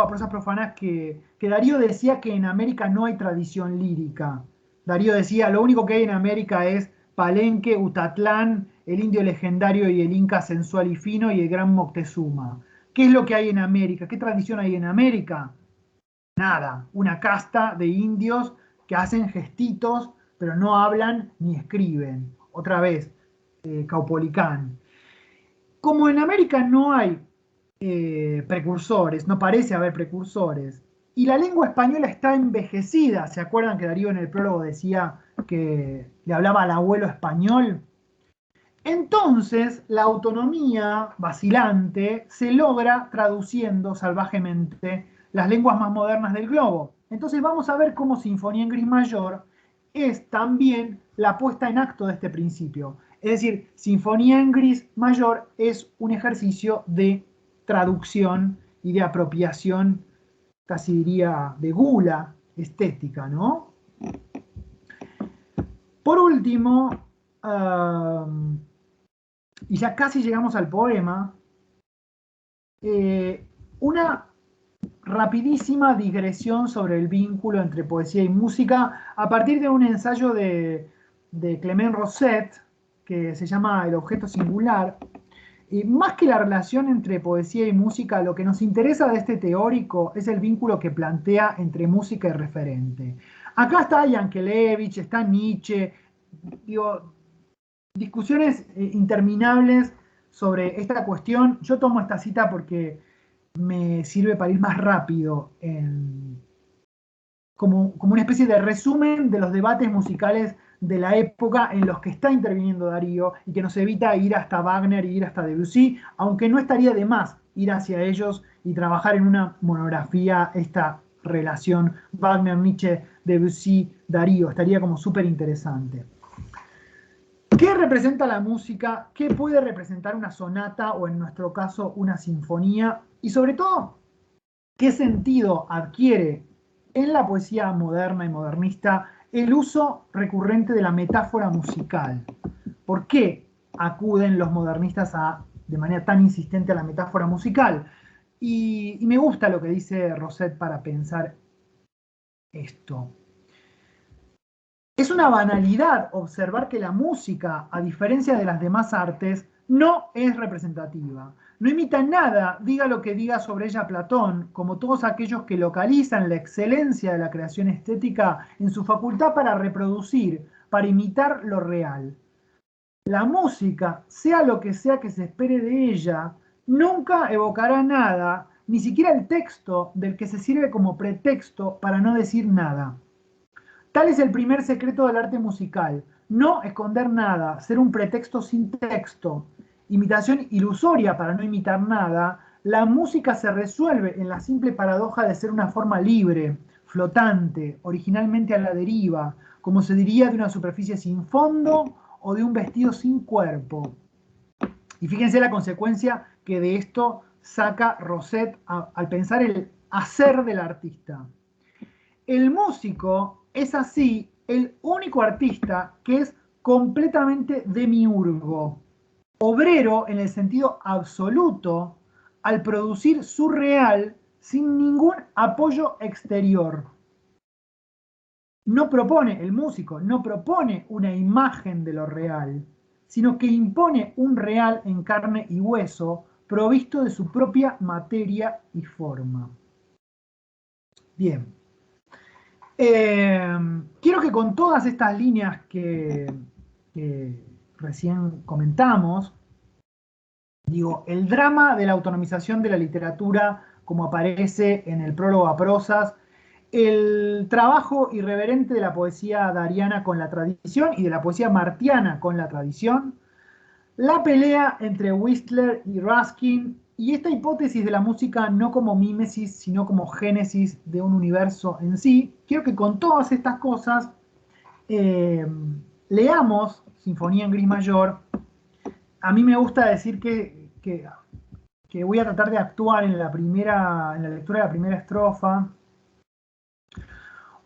a Prosas Profanas, que Darío decía que en América no hay tradición lírica. Darío decía, lo único que hay en América es Palenque, Utatlán, el indio legendario y el inca sensual y fino y el gran Moctezuma. ¿Qué es lo que hay en América? ¿Qué tradición hay en América? Nada, una casta de indios que hacen gestitos, pero no hablan ni escriben. Otra vez, Caupolicán. Como en América no hay precursores, no parece haber precursores, y la lengua española está envejecida. ¿Se acuerdan que Darío en el prólogo decía que le hablaba al abuelo español? Entonces, la autonomía vacilante se logra traduciendo salvajemente las lenguas más modernas del globo. Entonces vamos a ver cómo Sinfonía en Gris Mayor es también la puesta en acto de este principio. Es decir, Sinfonía en Gris Mayor es un ejercicio de traducción y de apropiación, casi diría, de gula estética, ¿no? Por último, y ya casi llegamos al poema, una rapidísima digresión sobre el vínculo entre poesía y música a partir de un ensayo de Clement Rosset que se llama El objeto singular. Y más que la relación entre poesía y música, lo que nos interesa de este teórico es el vínculo que plantea entre música y referente. Acá está Yankelevich, está Nietzsche, digo, discusiones interminables sobre esta cuestión. Yo tomo esta cita porque me sirve para ir más rápido, como una especie de resumen de los debates musicales de la época en los que está interviniendo Darío y que nos evita ir hasta Wagner y ir hasta Debussy, aunque no estaría de más ir hacia ellos y trabajar en una monografía esta relación Wagner, Nietzsche, Debussy, Darío, estaría como súper interesante. ¿Qué representa la música? ¿Qué puede representar una sonata o en nuestro caso una sinfonía? Y sobre todo, ¿qué sentido adquiere en la poesía moderna y modernista el uso recurrente de la metáfora musical? ¿Por qué acuden los modernistas de manera tan insistente a la metáfora musical? Y me gusta lo que dice Rosset para pensar esto. Es una banalidad observar que la música, a diferencia de las demás artes, no es representativa. No imita nada, diga lo que diga sobre ella Platón, como todos aquellos que localizan la excelencia de la creación estética en su facultad para reproducir, para imitar lo real. La música, sea lo que sea que se espere de ella, nunca evocará nada, ni siquiera el texto del que se sirve como pretexto para no decir nada. Tal es el primer secreto del arte musical, no esconder nada, ser un pretexto sin texto, imitación ilusoria para no imitar nada. La música se resuelve en la simple paradoja de ser una forma libre, flotante, originalmente a la deriva, como se diría de una superficie sin fondo o de un vestido sin cuerpo. Y fíjense la consecuencia que de esto saca Rosset al pensar el hacer del artista. El músico es así el único artista que es completamente demiurgo, obrero en el sentido absoluto, al producir su real sin ningún apoyo exterior. No propone, el músico no propone una imagen de lo real, sino que impone un real en carne y hueso, provisto de su propia materia y forma. Bien. Quiero que con todas estas líneas que recién comentamos, digo, el drama de la autonomización de la literatura, como aparece en el prólogo a Prosas, el trabajo irreverente de la poesía dariana con la tradición y de la poesía martiana con la tradición, la pelea entre Whistler y Ruskin y esta hipótesis de la música no como mímesis, sino como génesis de un universo en sí. Quiero que con todas estas cosas leamos Sinfonía en Gris Mayor. A mí me gusta decir que voy a tratar de actuar en la lectura de la primera estrofa,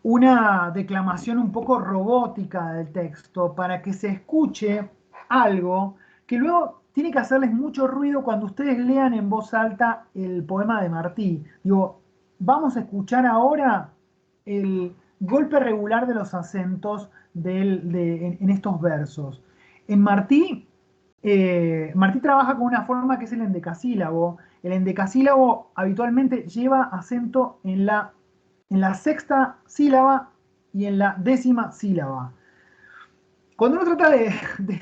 una declamación un poco robótica del texto para que se escuche algo que luego tiene que hacerles mucho ruido cuando ustedes lean en voz alta el poema de Martí. Digo, vamos a escuchar ahora el golpe regular de los acentos en estos versos. En Martí, Martí trabaja con una forma que es el endecasílabo. El endecasílabo habitualmente lleva acento en la sexta sílaba y en la décima sílaba. Cuando uno trata de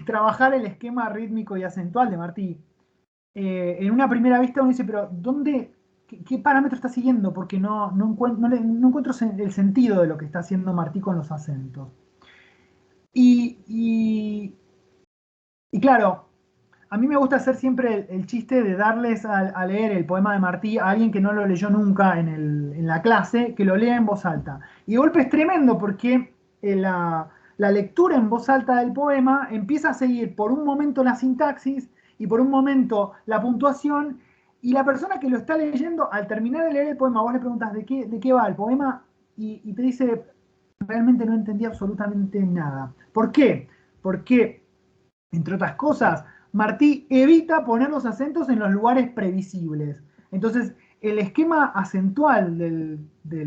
trabajar el esquema rítmico y acentual de Martí, en una primera vista uno dice, pero ¿qué parámetro está siguiendo? Porque no encuentro el sentido de lo que está haciendo Martí con los acentos. Y claro, a mí me gusta hacer siempre el chiste de darles a leer el poema de Martí a alguien que no lo leyó nunca en la clase, que lo lea en voz alta. Y de golpe es tremendo porque la lectura en voz alta del poema empieza a seguir por un momento la sintaxis y por un momento la puntuación, y la persona que lo está leyendo, al terminar de leer el poema, vos le preguntas de qué va el poema, y te dice, realmente no entendí absolutamente nada. ¿Por qué? Porque, entre otras cosas, Martí evita poner los acentos en los lugares previsibles. Entonces, el esquema acentual de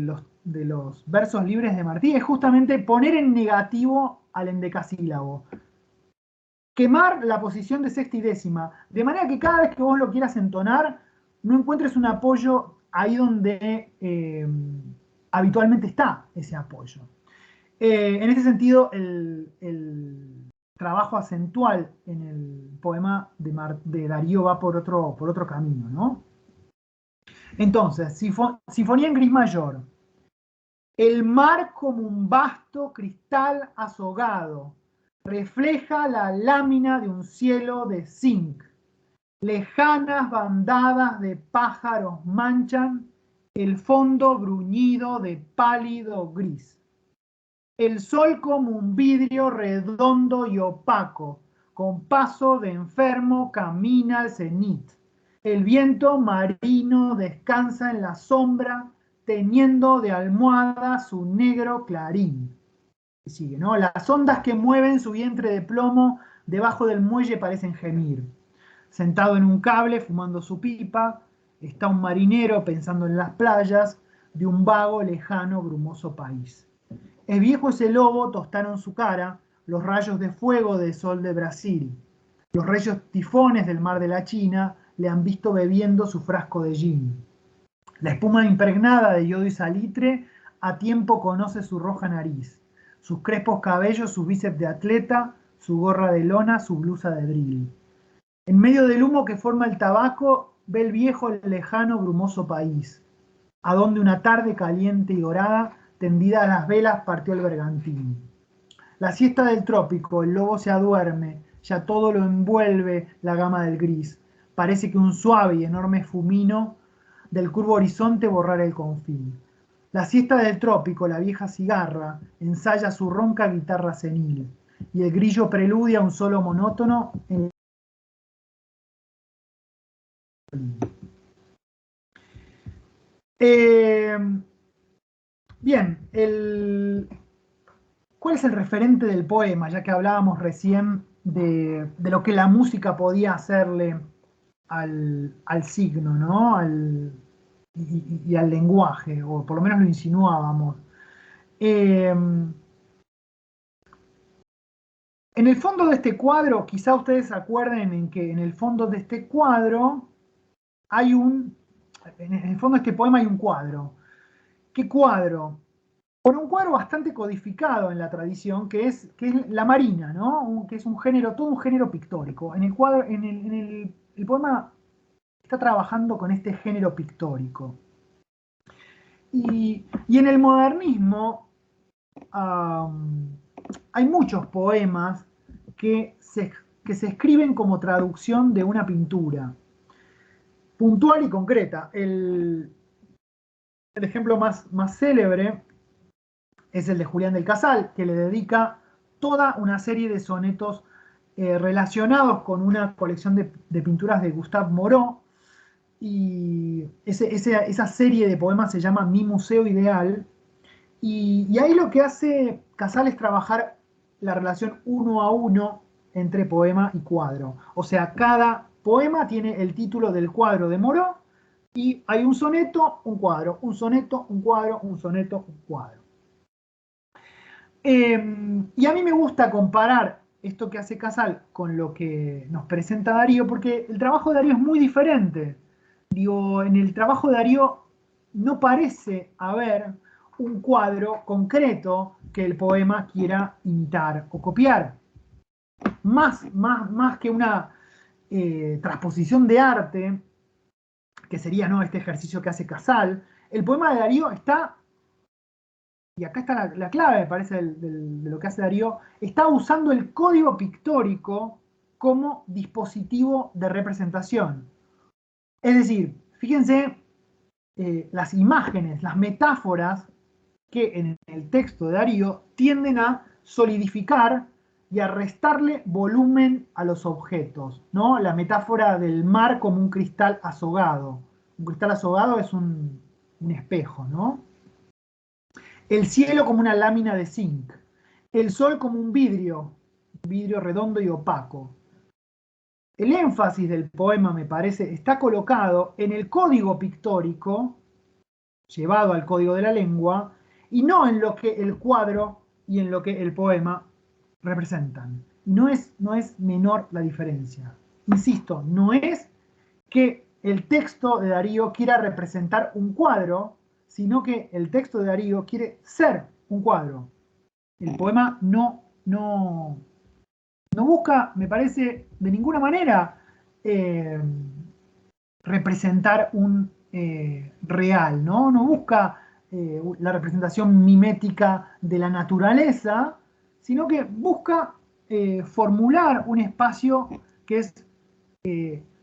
los versos libres de Martí es justamente poner en negativo al endecasílabo. Quemar la posición de sexta y décima, de manera que cada vez que vos lo quieras entonar, no encuentres un apoyo ahí donde habitualmente está ese apoyo. En ese sentido, el trabajo acentual en el poema de Darío va por otro camino, ¿no? Entonces, Sinfonía en Gris Mayor. El mar como un vasto cristal azogado refleja la lámina de un cielo de zinc. Lejanas bandadas de pájaros manchan el fondo bruñido de pálido gris. El sol como un vidrio redondo y opaco, con paso de enfermo camina al cenit. El viento marino descansa en la sombra, teñiendo de almohada su negro clarín. Y sigue, ¿no? Las ondas que mueven su vientre de plomo debajo del muelle parecen gemir. Sentado en un cable, fumando su pipa, está un marinero pensando en las playas de un vago, lejano, brumoso país. El viejo ese lobo tostaron su cara los rayos de fuego del sol de Brasil. Los reyes tifones del mar de la China le han visto bebiendo su frasco de gin. La espuma impregnada de yodo y salitre a tiempo conoce su roja nariz, sus crespos cabellos, su bíceps de atleta, su gorra de lona, su blusa de drill. En medio del humo que forma el tabaco, ve el viejo el lejano brumoso país, a donde una tarde caliente y dorada, tendida a las velas, partió el bergantín. La siesta del trópico, el lobo se aduerme, ya todo lo envuelve la gama del gris. Parece que un suave y enorme fumino del curvo horizonte borrara el confín. La siesta del trópico, la vieja cigarra, ensaya su ronca guitarra senil, y el grillo preludia un solo monótono en bien, ¿cuál es el referente del poema? Ya que hablábamos recién de lo que la música podía hacerle al signo, ¿no? Y al lenguaje, o por lo menos lo insinuábamos. En el fondo de este cuadro, quizá ustedes se acuerden en que en el fondo de este cuadro en el fondo de este poema hay un cuadro. ¿Qué cuadro? Por un cuadro bastante codificado en la tradición, que es la marina, ¿no? Que es un género, todo un género pictórico. En el cuadro, el poema está trabajando con este género pictórico. Y en el modernismo hay muchos poemas que se escriben como traducción de una pintura, puntual y concreta. El ejemplo más célebre es el de Julián del Casal, que le dedica toda una serie de sonetos relacionados con una colección de pinturas de Gustave Moreau, y esa serie de poemas se llama Mi Museo Ideal, y ahí lo que hace Casal es trabajar la relación uno a uno entre poema y cuadro. O sea, cada poema tiene el título del cuadro de Moreau, y hay un soneto, un cuadro, un soneto, un cuadro, un soneto, un cuadro. Y a mí me gusta comparar esto que hace Casal con lo que nos presenta Darío, porque el trabajo de Darío es muy diferente. Digo, en el trabajo de Darío no parece haber un cuadro concreto que el poema quiera imitar o copiar. Más que una transposición de arte, que sería, ¿no?, este ejercicio que hace Casal, el poema de Darío está, y acá está la clave, me parece, de lo que hace Darío, está usando el código pictórico como dispositivo de representación. Es decir, fíjense las imágenes, las metáforas que en el texto de Darío tienden a solidificar y a restarle volumen a los objetos, ¿no? La metáfora del mar como un cristal azogado. Un cristal azogado es un espejo, ¿no? El cielo como una lámina de zinc. El sol como un vidrio redondo y opaco. El énfasis del poema, me parece, está colocado en el código pictórico, llevado al código de la lengua, y no en lo que el cuadro y en lo que el poema representan. No es menor la diferencia. Insisto, no es que el texto de Darío quiera representar un cuadro, sino que el texto de Darío quiere ser un cuadro. El poema no busca, me parece, de ninguna manera representar un real, ¿no? No busca la representación mimética de la naturaleza, sino que busca formular un espacio que es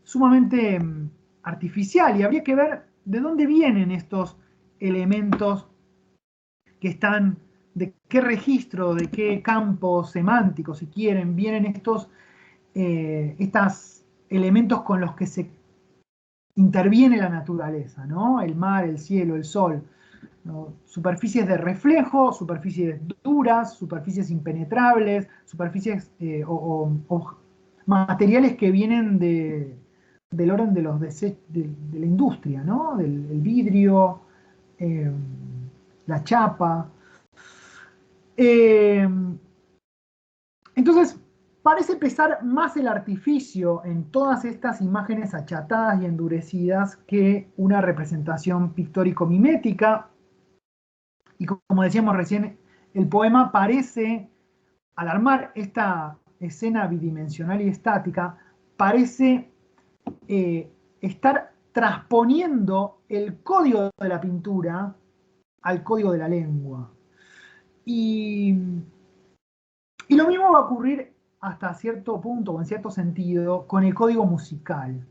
sumamente artificial, y habría que ver de dónde vienen estos elementos que están, de qué registro, de qué campo semántico, si quieren, vienen estos elementos con los que se interviene la naturaleza, ¿no? El mar, el cielo, el sol, ¿no? Superficies de reflejo, superficies duras, superficies impenetrables, superficies o materiales que vienen del orden de de la industria, ¿no? Del vidrio, la chapa. Entonces, parece pesar más el artificio en todas estas imágenes achatadas y endurecidas que una representación pictórico-mimética. Y como decíamos recién, el poema parece, al armar esta escena bidimensional y estática, parece estar transponiendo el código de la pintura al código de la lengua. Y lo mismo va a ocurrir hasta cierto punto, o en cierto sentido, con el código musical.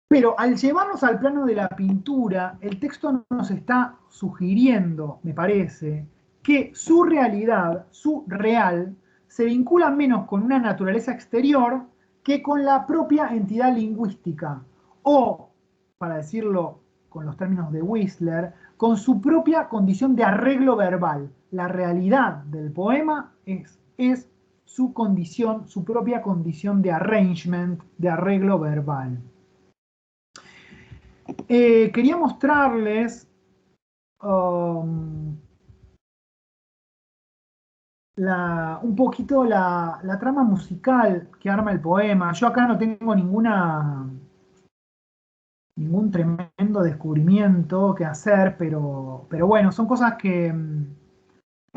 Pero al llevarnos al plano de la pintura, el texto nos está sugiriendo, me parece, que su realidad, su real, se vincula menos con una naturaleza exterior que con la propia entidad lingüística, o, para decirlo con los términos de Whistler, con su propia condición de arreglo verbal. La realidad del poema es su condición, su propia condición de arrangement, de arreglo verbal. Quería mostrarles un poquito la trama musical que arma el poema. Yo acá no tengo ningún tremendo descubrimiento que hacer, pero bueno, son cosas que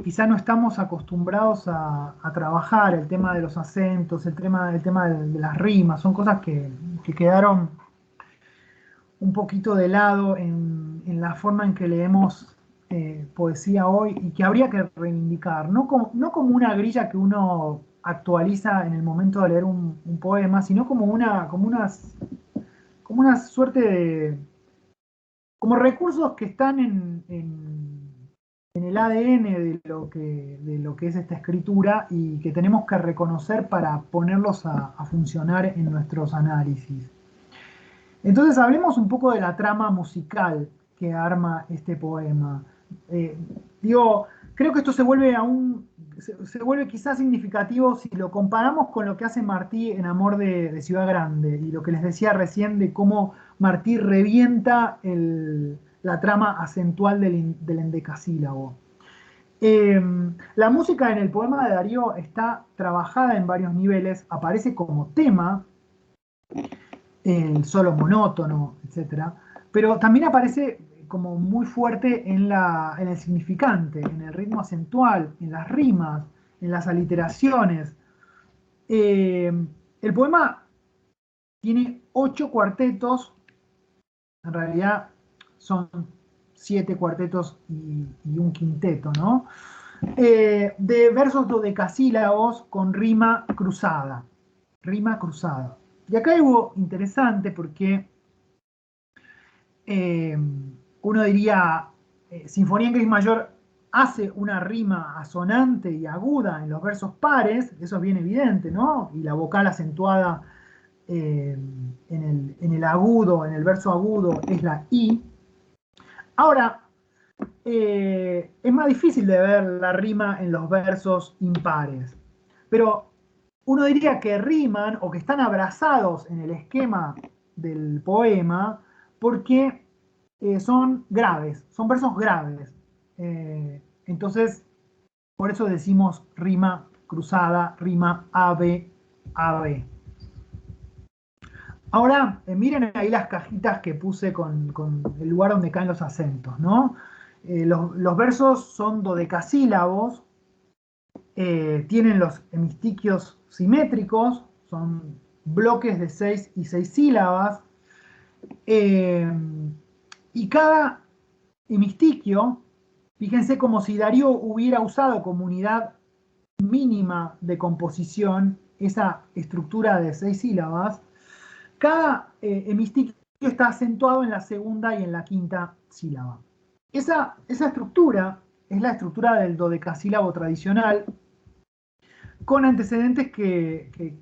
quizá no estamos acostumbrados a trabajar, el tema de los acentos, el tema de las rimas, son cosas que quedaron un poquito de lado en la forma en que leemos poesía hoy, y que habría que reivindicar, no como una grilla que uno actualiza en el momento de leer un poema, sino como una suerte de, como recursos que están en el ADN de lo que es esta escritura, y que tenemos que reconocer para ponerlos a funcionar en nuestros análisis. Entonces hablemos un poco de la trama musical que arma este poema. Creo que esto se vuelve quizás significativo si lo comparamos con lo que hace Martí en Amor de Ciudad Grande, y lo que les decía recién de cómo Martí revienta la trama acentual del endecasílabo. La música en el poema de Darío está trabajada en varios niveles, aparece como tema, el solo monótono, etc. Pero también aparece como muy fuerte en el significante, en el ritmo acentual, en las rimas, en las aliteraciones. El poema tiene 8 cuartetos, en realidad son 7 cuartetos y un quinteto, ¿no? de versos dodecasílabos con rima cruzada. Rima cruzada. Y acá hay algo interesante porque uno diría, Sinfonía en Gris mayor hace una rima asonante y aguda en los versos pares, eso es bien evidente, ¿no? Y la vocal acentuada en el agudo, en el verso agudo, es la I. Ahora, es más difícil de ver la rima en los versos impares, pero uno diría que riman o que están abrazados en el esquema del poema porque son graves, son versos graves. Entonces, por eso decimos rima cruzada, rima AB, AB. Ahora, miren ahí las cajitas que puse con el lugar donde caen los acentos, ¿no? Los versos son dodecasílabos, tienen los hemistiquios simétricos, son bloques de 6 y 6 sílabas, y cada hemistiquio, fíjense como si Darío hubiera usado como unidad mínima de composición esa estructura de 6 sílabas. Cada hemistiquio está acentuado en la segunda y en la quinta sílaba. Esa estructura es la estructura del dodecasílabo tradicional, con antecedentes que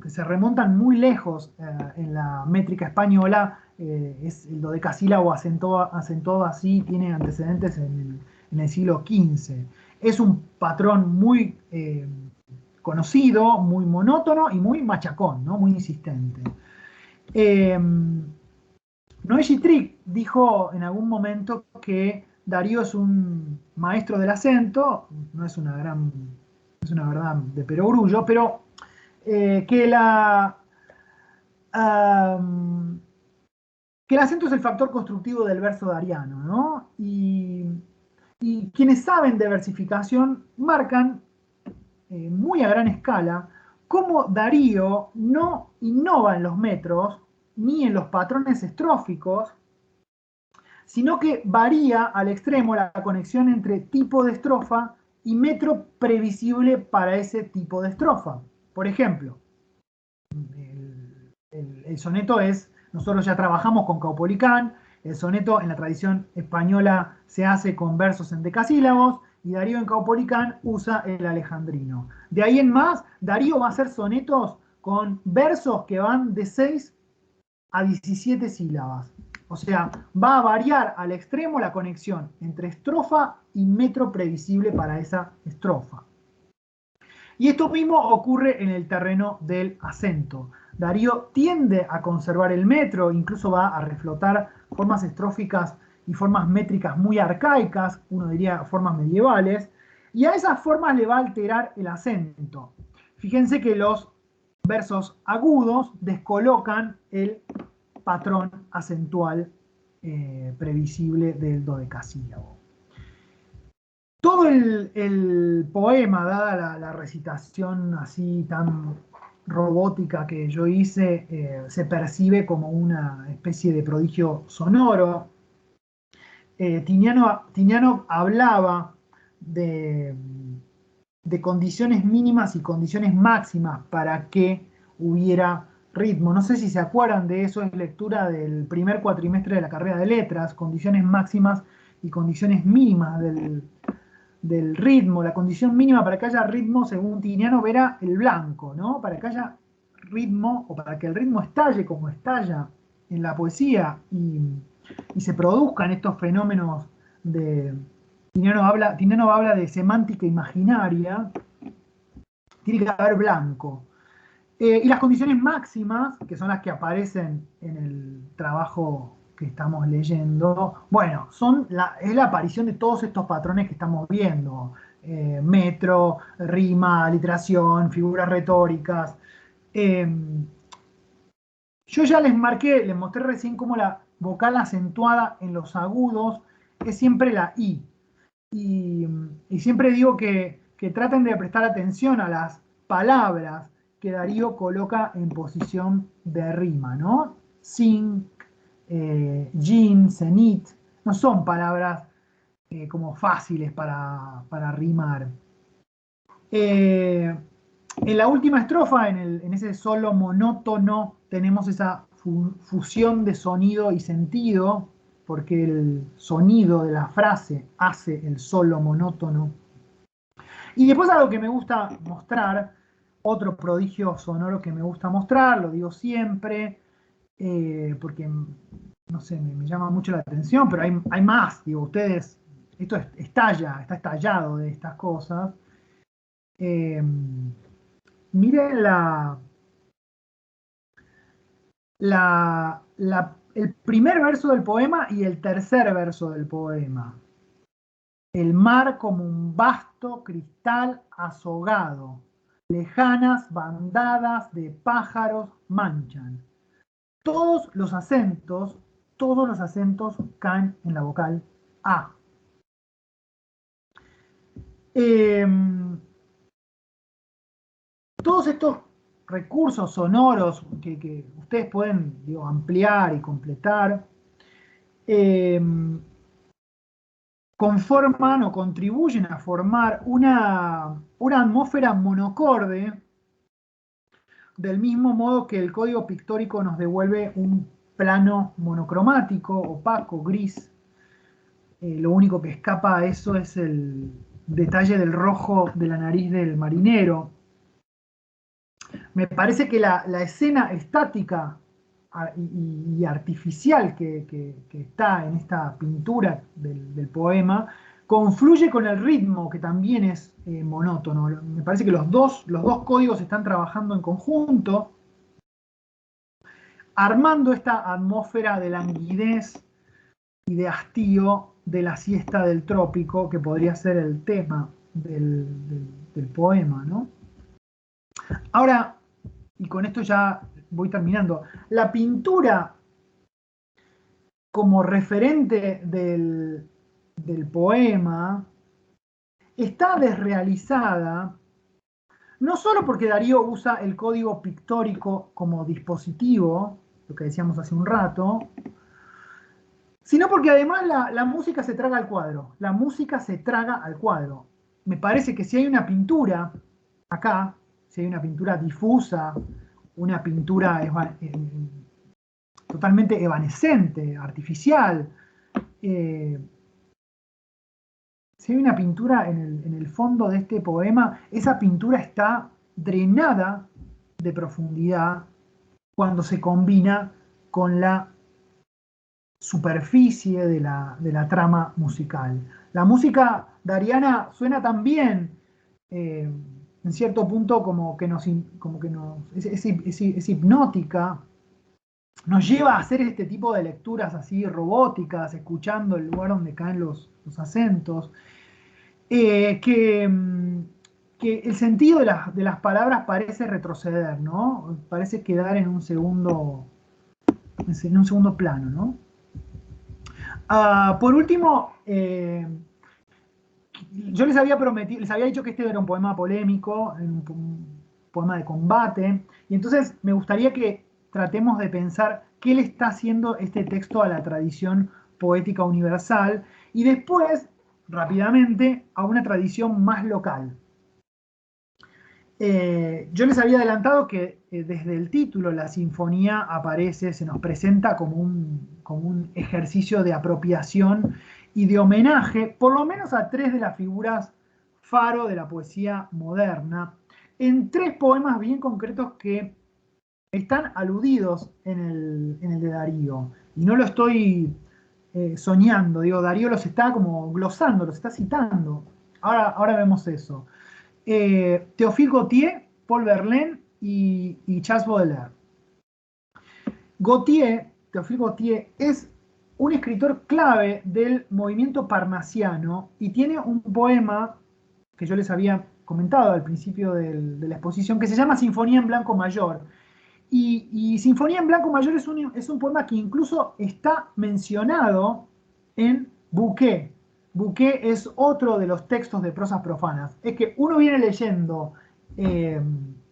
se remontan muy lejos en la métrica española. Es el dodecasílabo acentuado así, tiene antecedentes en el siglo XV. Es un patrón muy conocido, muy monótono y muy machacón, ¿no? Muy insistente. Noé Gittrick dijo en algún momento que Darío es un maestro del acento, no es una verdad de perogrullo, pero que el acento es el factor constructivo del verso dariano, ¿no? Y quienes saben de versificación marcan muy a gran escala cómo Darío no innova en los metros ni en los patrones estróficos, sino que varía al extremo la conexión entre tipo de estrofa y metro previsible para ese tipo de estrofa. Por ejemplo, el soneto es, nosotros ya trabajamos con Caupolicán, el soneto en la tradición española se hace con versos en decasílabos, y Darío en Caupolicán usa el alejandrino. De ahí en más, Darío va a hacer sonetos con versos que van de 6 a 17 sílabas. O sea, va a variar al extremo la conexión entre estrofa y metro previsible para esa estrofa. Y esto mismo ocurre en el terreno del acento. Darío tiende a conservar el metro, incluso va a reflotar formas estróficas y formas métricas muy arcaicas, uno diría formas medievales, y a esas formas le va a alterar el acento. Fíjense que los versos agudos descolocan el patrón acentual previsible del dodecasílabo. Todo el poema, dada la recitación así tan robótica que yo hice, se percibe como una especie de prodigio sonoro. Tiniano hablaba de condiciones mínimas y condiciones máximas para que hubiera ritmo. No sé si se acuerdan de eso, es lectura del primer cuatrimestre de la carrera de letras, condiciones máximas y condiciones mínimas del ritmo. La condición mínima para que haya ritmo, según Tiniano, era el blanco, ¿no? Para que haya ritmo, o para que el ritmo estalle como estalla en la poesía y se produzcan estos fenómenos de... Tiniano habla de semántica imaginaria, tiene que haber blanco. Y las condiciones máximas, que son las que aparecen en el trabajo que estamos leyendo, bueno, es la aparición de todos estos patrones que estamos viendo. Metro, rima, aliteración, figuras retóricas. Yo ya les mostré recién cómo la vocal acentuada en los agudos es siempre la I. Y siempre digo que traten de prestar atención a las palabras que Darío coloca en posición de rima, ¿no? Zinc, yin, cenit, no son palabras como fáciles para rimar. En la última estrofa, en ese solo monótono, tenemos esa fusión de sonido y sentido, porque el sonido de la frase hace el solo monótono. Y después algo que me gusta mostrar, otro prodigio sonoro que me gusta mostrar, lo digo siempre, porque, no sé, me llama mucho la atención, pero hay más, digo, ustedes, esto está estallado de estas cosas. Miren el primer verso del poema y el tercer verso del poema. El mar como un vasto cristal azogado, lejanas bandadas de pájaros manchan. Todos los acentos caen en la vocal A. Eh, Todos estos recursos sonoros que ustedes pueden, digo, ampliar y completar, conforman o contribuyen a formar una atmósfera monocorde, del mismo modo que el código pictórico nos devuelve un plano monocromático, opaco, gris. Lo único que escapa a eso es el detalle del rojo de la nariz del marinero. Me parece que la escena estática y artificial que está en esta pintura del poema confluye con el ritmo, que también es monótono. Me parece que los dos códigos están trabajando en conjunto, armando esta atmósfera de languidez y de hastío de la siesta del trópico, que podría ser el tema del poema, ¿no? Ahora, y con esto ya voy terminando, la pintura como referente del poema está desrealizada, no solo porque Darío usa el código pictórico como dispositivo, lo que decíamos hace un rato, sino porque además la música se traga al cuadro. La música se traga al cuadro. Me parece que si hay una pintura acá, si hay una pintura difusa, una pintura totalmente evanescente, artificial, si hay una pintura en el fondo de este poema, esa pintura está drenada de profundidad cuando se combina con la superficie de la trama musical. La música dariana suena también, en cierto punto, es hipnótica, nos lleva a hacer este tipo de lecturas así robóticas, escuchando el lugar donde caen los acentos, que el sentido de las palabras parece retroceder, ¿no? Parece quedar en un segundo plano, ¿no? Por último, yo les había prometido, les había dicho que este era un poema polémico, un poema de combate, y entonces me gustaría que tratemos de pensar qué le está haciendo este texto a la tradición poética universal, y después, rápidamente, a una tradición más local. Yo les había adelantado que desde el título la sinfonía aparece, se nos presenta como un ejercicio de apropiación y de homenaje, por lo menos a tres de las figuras faro de la poesía moderna, en tres poemas bien concretos que están aludidos en el de Darío. Y no lo estoy soñando, digo, Darío los está como glosando, los está citando. Ahora vemos eso. Théophile Gautier, Paul Verlaine y Charles Baudelaire. Théophile Gautier, es un escritor clave del movimiento parnasiano y tiene un poema que yo les había comentado al principio de la exposición, que se llama Sinfonía en Blanco Mayor. Y Sinfonía en Blanco Mayor es un poema que incluso está mencionado en Bouquet. Bouquet es otro de los textos de prosas profanas. Es que uno viene leyendo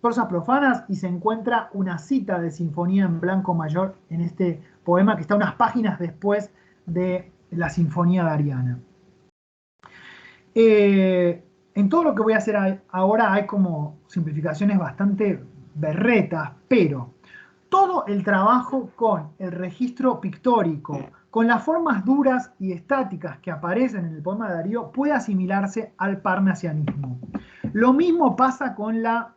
prosas profanas y se encuentra una cita de Sinfonía en Blanco Mayor en este poema que está unas páginas después de la Sinfonía Dariana. En todo lo que voy a hacer ahora hay como simplificaciones bastante berretas, pero todo el trabajo con el registro pictórico, con las formas duras y estáticas que aparecen en el poema de Darío, puede asimilarse al parnasianismo. Lo mismo pasa con la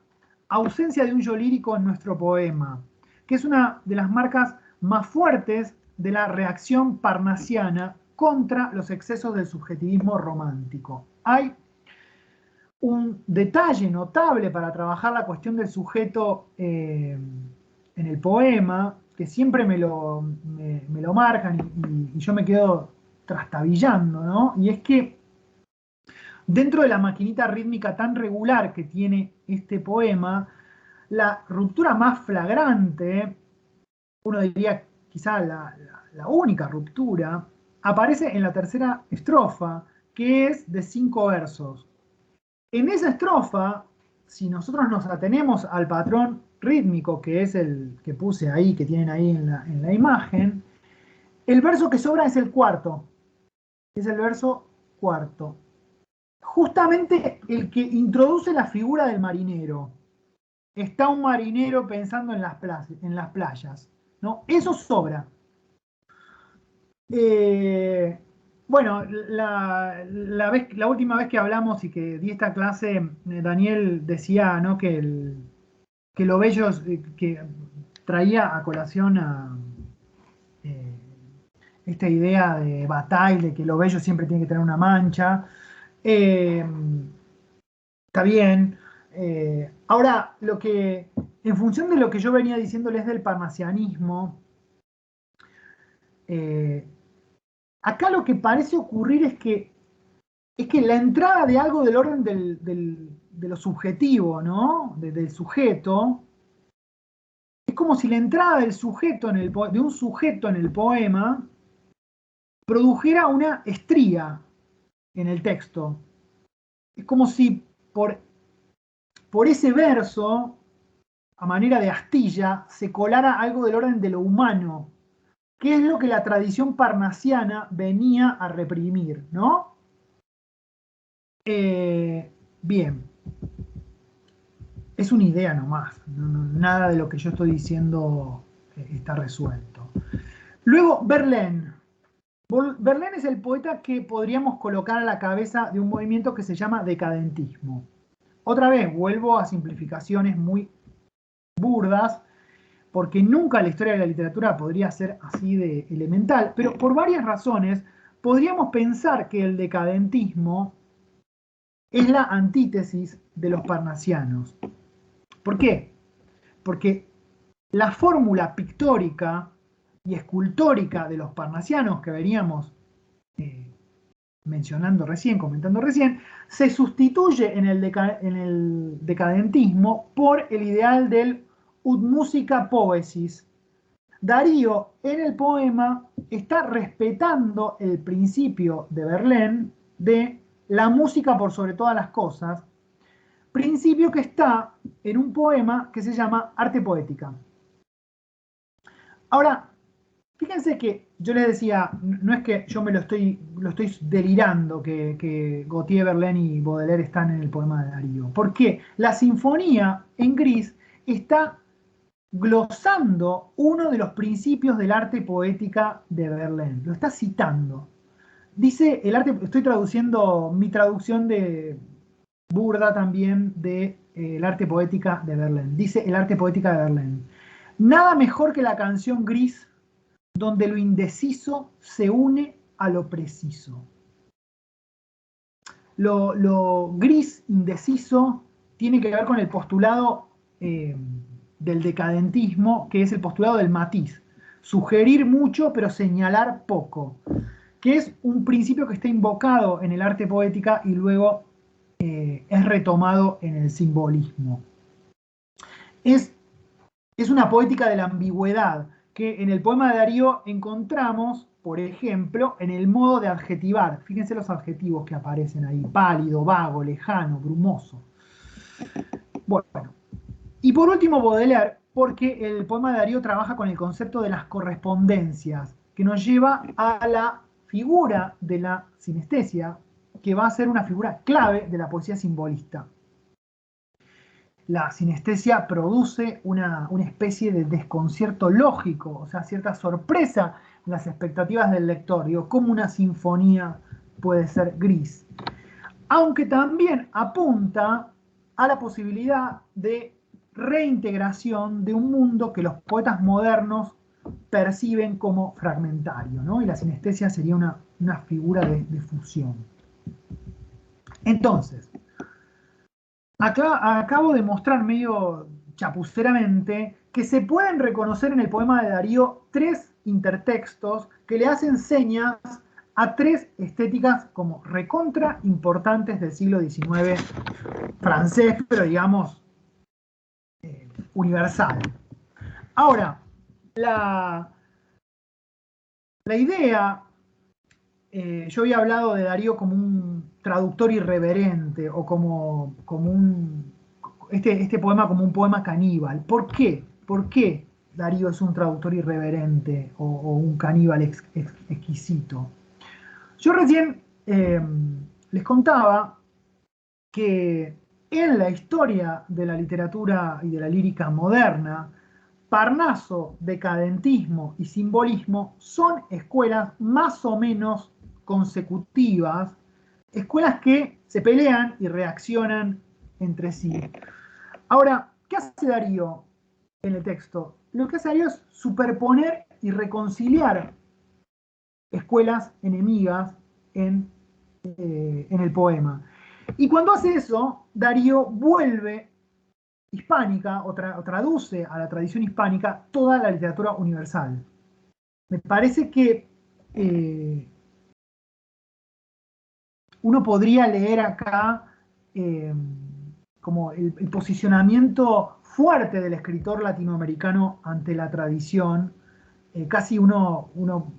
ausencia de un yo lírico en nuestro poema, que es una de las marcas más fuertes de la reacción parnasiana contra los excesos del subjetivismo romántico. Hay un detalle notable para trabajar la cuestión del sujeto en el poema, que siempre me lo marcan y yo me quedo trastabillando, ¿no? Y es que dentro de la maquinita rítmica tan regular que tiene este poema, la ruptura más flagrante, uno diría quizá la única ruptura, aparece en la tercera estrofa, que es de 5 versos. En esa estrofa, si nosotros nos atenemos al patrón rítmico, que es el que puse ahí, que tienen ahí en la imagen, el verso que sobra es el cuarto, es el verso cuarto. Justamente el que introduce la figura del marinero. Está un marinero pensando en las playas, ¿no? Eso sobra. Bueno, la última vez que hablamos y que di esta clase, Daniel decía, ¿no?, que lo bello que traía a colación a eh, esta idea de Bataille, de que lo bello siempre tiene que tener una mancha. Está bien. Ahora, en función de lo que yo venía diciéndoles del parnasianismo, eh, acá lo que parece ocurrir es que la entrada de algo del orden de lo subjetivo, ¿no? Del sujeto, es como si la entrada del sujeto de un sujeto en el poema produjera una estría en el texto. Es como si por ese verso, a manera de astilla, se colara algo del orden de lo humano, que es lo que la tradición parnasiana venía a reprimir, ¿no? Bien, es una idea nomás, nada de lo que yo estoy diciendo está resuelto. Luego, Verlaine. Verlaine es el poeta que podríamos colocar a la cabeza de un movimiento que se llama decadentismo. Otra vez, vuelvo a simplificaciones muy burdas, porque nunca la historia de la literatura podría ser así de elemental, pero por varias razones podríamos pensar que el decadentismo es la antítesis de los parnasianos. ¿Por qué? Porque la fórmula pictórica y escultórica de los parnasianos que veníamos comentando recién, se sustituye en el decadentismo por el ideal del ut musica poesis. Darío en el poema está respetando el principio de Verlaine de la música por sobre todas las cosas, principio que está en un poema que se llama Arte Poética. Ahora, fíjense que yo les decía, no es que yo lo estoy delirando que Gautier, Verlaine y Baudelaire están en el poema de Darío. Porque la sinfonía en gris está glosando uno de los principios del arte poética de Verlaine. Lo está citando. Dice el arte, estoy traduciendo mi traducción de burda también de el arte poética de Verlaine. Dice el arte poética de Verlaine. Nada mejor que la canción gris donde lo indeciso se une a lo preciso. Lo gris, indeciso, tiene que ver con el postulado del decadentismo, que es el postulado del matiz. Sugerir mucho, pero señalar poco, que es un principio que está invocado en el arte poética y luego es retomado en el simbolismo. Es una poética de la ambigüedad, que en el poema de Darío encontramos, por ejemplo, en el modo de adjetivar. Fíjense los adjetivos que aparecen ahí: pálido, vago, lejano, brumoso. Bueno, y por último Baudelaire, porque el poema de Darío trabaja con el concepto de las correspondencias, que nos lleva a la figura de la sinestesia que va a ser una figura clave de la poesía simbolista. La sinestesia produce una especie de desconcierto lógico, o sea, cierta sorpresa en las expectativas del lector. Digo, cómo una sinfonía puede ser gris. Aunque también apunta a la posibilidad de reintegración de un mundo que los poetas modernos perciben como fragmentario, ¿no? Y la sinestesia sería una figura de fusión. Entonces, acabo de mostrar medio chapuceramente que se pueden reconocer en el poema de Darío 3 intertextos que le hacen señas a 3 estéticas como recontra importantes del siglo XIX francés, pero digamos universal. Ahora, la idea, yo había hablado de Darío como un traductor irreverente o como este poema como un poema caníbal. ¿Por qué? ¿Por qué Darío es un traductor irreverente o un caníbal exquisito? Yo recién les contaba que en la historia de la literatura y de la lírica moderna, Parnaso, decadentismo y simbolismo son escuelas más o menos consecutivas, escuelas que se pelean y reaccionan entre sí. Ahora, ¿qué hace Darío en el texto? Lo que hace Darío es superponer y reconciliar escuelas enemigas en el poema. Y cuando hace eso, Darío vuelve hispánica o traduce a la tradición hispánica toda la literatura universal. Me parece que uno podría leer acá como el posicionamiento fuerte del escritor latinoamericano ante la tradición, casi uno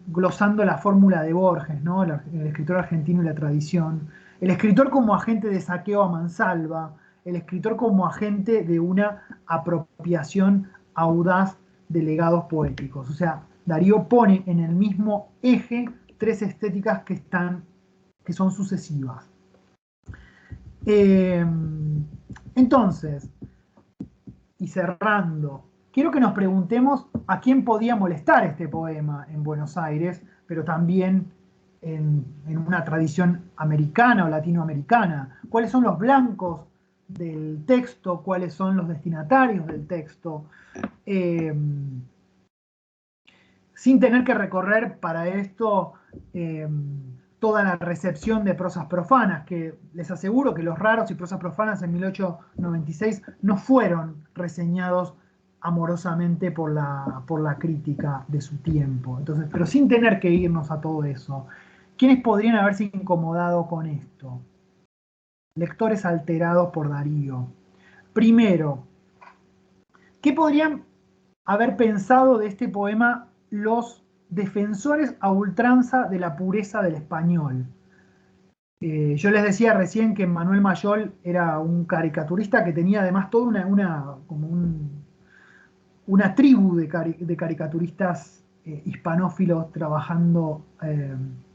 glosando la fórmula de Borges, ¿no? El escritor argentino y la tradición, el escritor como agente de saqueo a mansalva, el escritor como agente de una apropiación audaz de legados poéticos. O sea, Darío pone en el mismo eje 3 estéticas que son sucesivas. Entonces, y cerrando, quiero que nos preguntemos a quién podía molestar este poema en Buenos Aires, pero también en una tradición americana o latinoamericana. ¿Cuáles son los blancos del texto? ¿Cuáles son los destinatarios del texto? Sin tener que recorrer para esto toda la recepción de prosas profanas, que les aseguro que Los Raros y Prosas Profanas en 1896 no fueron reseñados amorosamente por la crítica de su tiempo. Entonces, pero sin tener que irnos a todo eso, ¿quiénes podrían haberse incomodado con esto? Lectores alterados por Darío. Primero, ¿qué podrían haber pensado de este poema los defensores a ultranza de la pureza del español? Yo les decía recién que Manuel Mayol era un caricaturista que tenía además toda una tribu de caricaturistas hispanófilos trabajando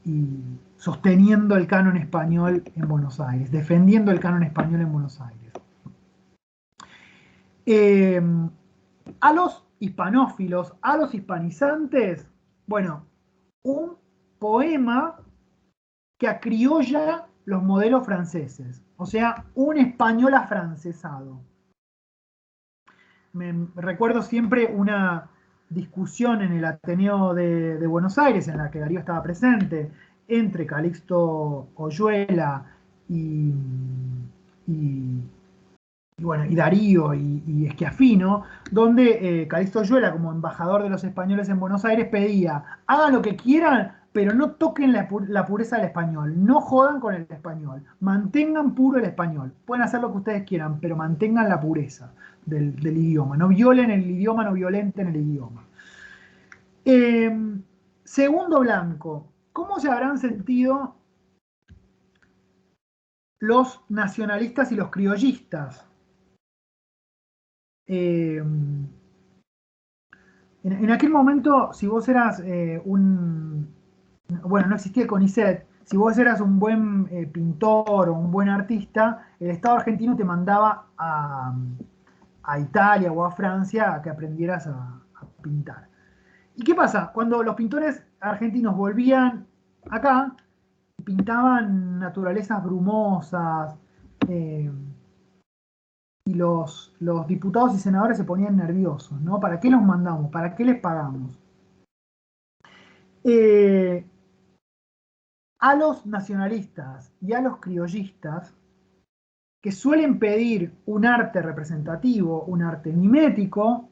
y sosteniendo el canon español en Buenos Aires, defendiendo el canon español en Buenos Aires. A los hispanófilos, a los hispanizantes, bueno, un poema que acriolla los modelos franceses, o sea, un español afrancesado. Me recuerdo siempre una discusión en el Ateneo de Buenos Aires, en la que Darío estaba presente, entre Calixto Oyuela y Darío y Schiaffino, donde Calixto Oyuela, como embajador de los españoles en Buenos Aires, pedía: hagan lo que quieran, pero no toquen la pureza del español, no jodan con el español, mantengan puro el español, pueden hacer lo que ustedes quieran, pero mantengan la pureza del idioma, no violen el idioma, no violenten el idioma. Segundo blanco, ¿cómo se habrán sentido los nacionalistas y los criollistas? En aquel momento, si vos eras bueno, no existía el CONICET, si vos eras un buen pintor o un buen artista, el Estado argentino te mandaba a Italia o a Francia a que aprendieras a pintar. ¿Y qué pasa? Cuando los pintores argentinos volvían acá, pintaban naturalezas brumosas, eh, y los diputados y senadores se ponían nerviosos, ¿no? ¿Para qué los mandamos? ¿Para qué les pagamos? Eh, a los nacionalistas y a los criollistas, que suelen pedir un arte representativo, un arte mimético,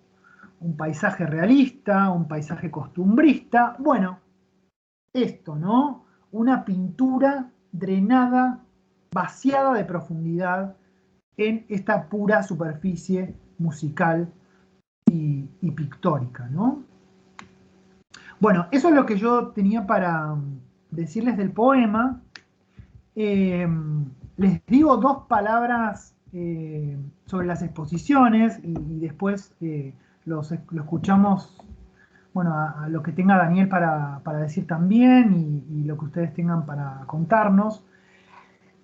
un paisaje realista, un paisaje costumbrista, bueno, esto, ¿no? Una pintura drenada, vaciada de profundidad en esta pura superficie musical y pictórica, ¿no? Bueno, eso es lo que yo tenía para decirles del poema. Les digo dos palabras sobre las exposiciones y después lo escuchamos, bueno, a lo que tenga Daniel para decir también y lo que ustedes tengan para contarnos.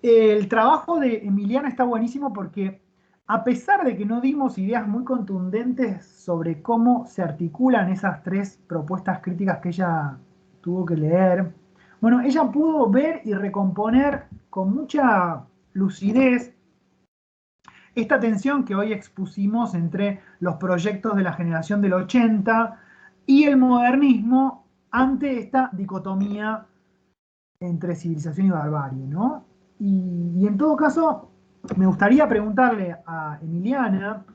El trabajo de Emiliana está buenísimo porque a pesar de que no dimos ideas muy contundentes sobre cómo se articulan esas tres propuestas críticas que ella tuvo que leer, bueno, ella pudo ver y recomponer con mucha lucidez esta tensión que hoy expusimos entre los proyectos de la generación del 80 y el modernismo ante esta dicotomía entre civilización y barbarie, ¿no? Y en todo caso, me gustaría preguntarle a Emiliana,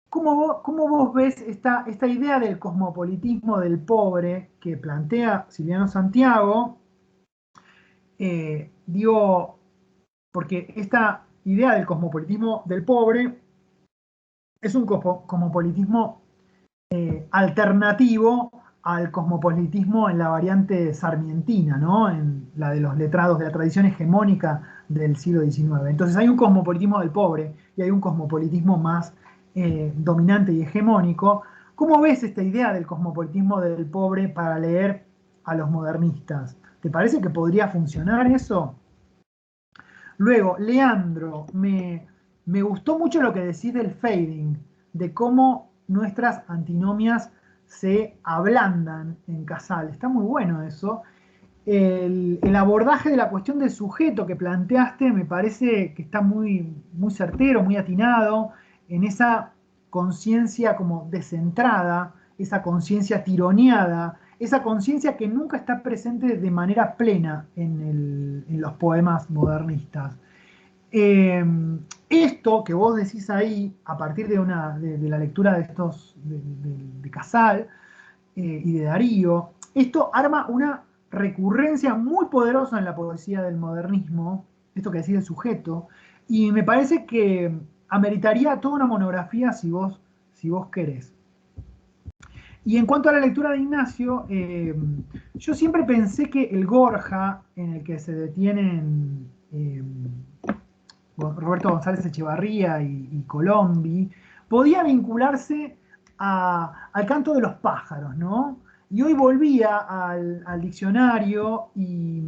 cómo vos ves esta idea del cosmopolitismo del pobre que plantea Silviano Santiago? Digo, porque esta idea del cosmopolitismo del pobre es un cosmopolitismo alternativo al cosmopolitismo en la variante sarmientina, ¿no? En la de los letrados, de la tradición hegemónica del siglo XIX. Entonces hay un cosmopolitismo del pobre y hay un cosmopolitismo más dominante y hegemónico. ¿Cómo ves esta idea del cosmopolitismo del pobre para leer a los modernistas? ¿Te parece que podría funcionar eso? Luego, Leandro, me gustó mucho lo que decís del fading, de cómo nuestras antinomias se ablandan en Casal. Está muy bueno eso. El abordaje de la cuestión del sujeto que planteaste me parece que está muy, muy certero, muy atinado, en esa conciencia como descentrada, esa conciencia tironeada, esa conciencia que nunca está presente de manera plena en los poemas modernistas. Eh, Esto que vos decís ahí, a partir de la lectura de estos, de Casal y de Darío, esto arma una recurrencia muy poderosa en la poesía del modernismo, esto que decís del sujeto, y me parece que ameritaría toda una monografía si vos querés. Y en cuanto a la lectura de Ignacio, yo siempre pensé que el Gorja, en el que se detienen Roberto González Echevarría y Colombi, podía vincularse al canto de los pájaros, ¿no? Y hoy volvía al diccionario y,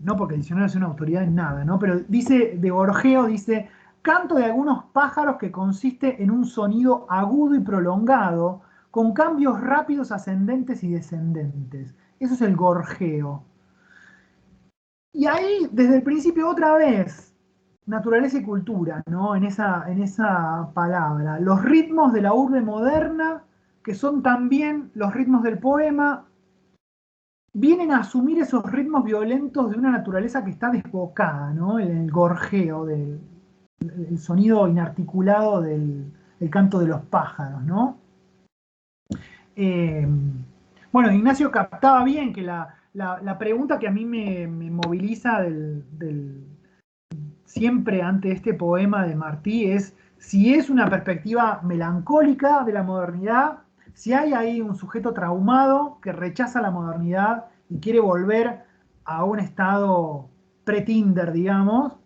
no porque el diccionario es una autoridad en nada, ¿no? Pero dice, de Gorgeo, dice, canto de algunos pájaros que consiste en un sonido agudo y prolongado, con cambios rápidos ascendentes y descendentes. Eso es el gorjeo. Y ahí, desde el principio, otra vez, naturaleza y cultura, ¿no? En esa palabra. Los ritmos de la urbe moderna, que son también los ritmos del poema, vienen a asumir esos ritmos violentos de una naturaleza que está desbocada, ¿no? El gorjeo, el sonido inarticulado del canto de los pájaros, ¿no? Bueno, Ignacio captaba bien que la pregunta que a mí me moviliza siempre ante este poema de Martí es si es una perspectiva melancólica de la modernidad, si hay ahí un sujeto traumado que rechaza la modernidad y quiere volver a un estado pre-Tinder, digamos,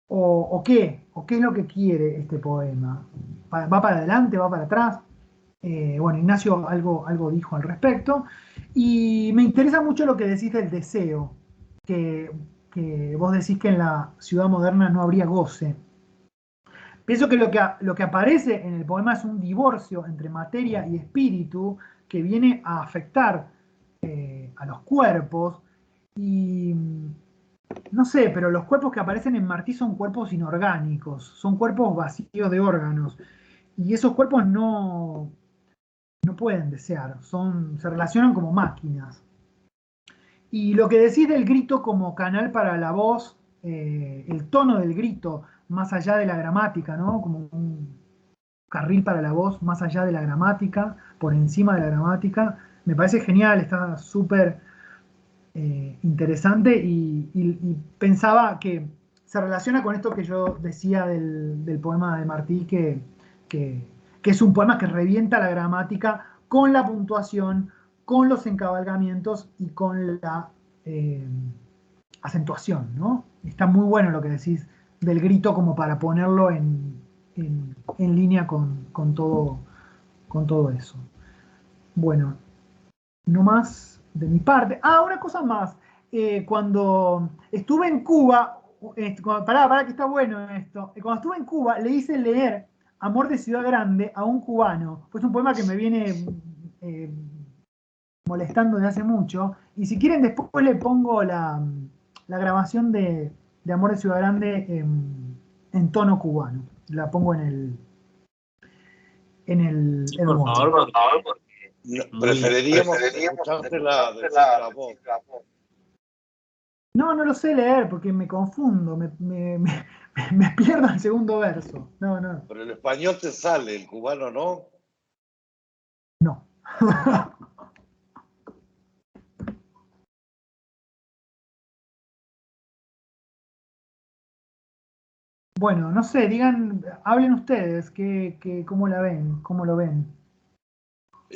o qué es lo que quiere este poema. ¿Va para adelante, va para atrás? Bueno, Ignacio algo dijo al respecto. Y me interesa mucho lo que decís del deseo, que vos decís que en la ciudad moderna no habría goce. Pienso que lo que aparece en el poema es un divorcio entre materia y espíritu que viene a afectar a los cuerpos y no sé, pero los cuerpos que aparecen en Martí son cuerpos inorgánicos, son cuerpos vacíos de órganos y esos cuerpos no pueden desear, se relacionan como máquinas. Y lo que decís del grito como canal para la voz, el tono del grito, más allá de la gramática, ¿no? Como un carril para la voz, más allá de la gramática, por encima de la gramática, me parece genial, está súper interesante y pensaba que se relaciona con esto que yo decía del poema de Martí, que, que es un poema que revienta la gramática con la puntuación, con los encabalgamientos y con la acentuación, ¿no? Está muy bueno lo que decís del grito como para ponerlo en línea con todo eso. Bueno, no más de mi parte. Ah, una cosa más. Cuando estuve en Cuba, pará, que está bueno esto. Cuando estuve en Cuba, le hice leer Amor de Ciudad Grande a un cubano. Pues es un poema que me viene molestando desde hace mucho. Y si quieren, después le pongo la grabación de Amor de Ciudad Grande en tono cubano. La pongo Sí, el por móvil. favor, porque No, muy... preferiríamos escuchártela decir la voz. No, no lo sé leer porque me confundo, me pierdo el segundo verso. No, no, Pero el español te sale, el cubano no. no. Bueno, no sé, digan, hablen ustedes, ¿cómo la ven? ¿Cómo lo ven?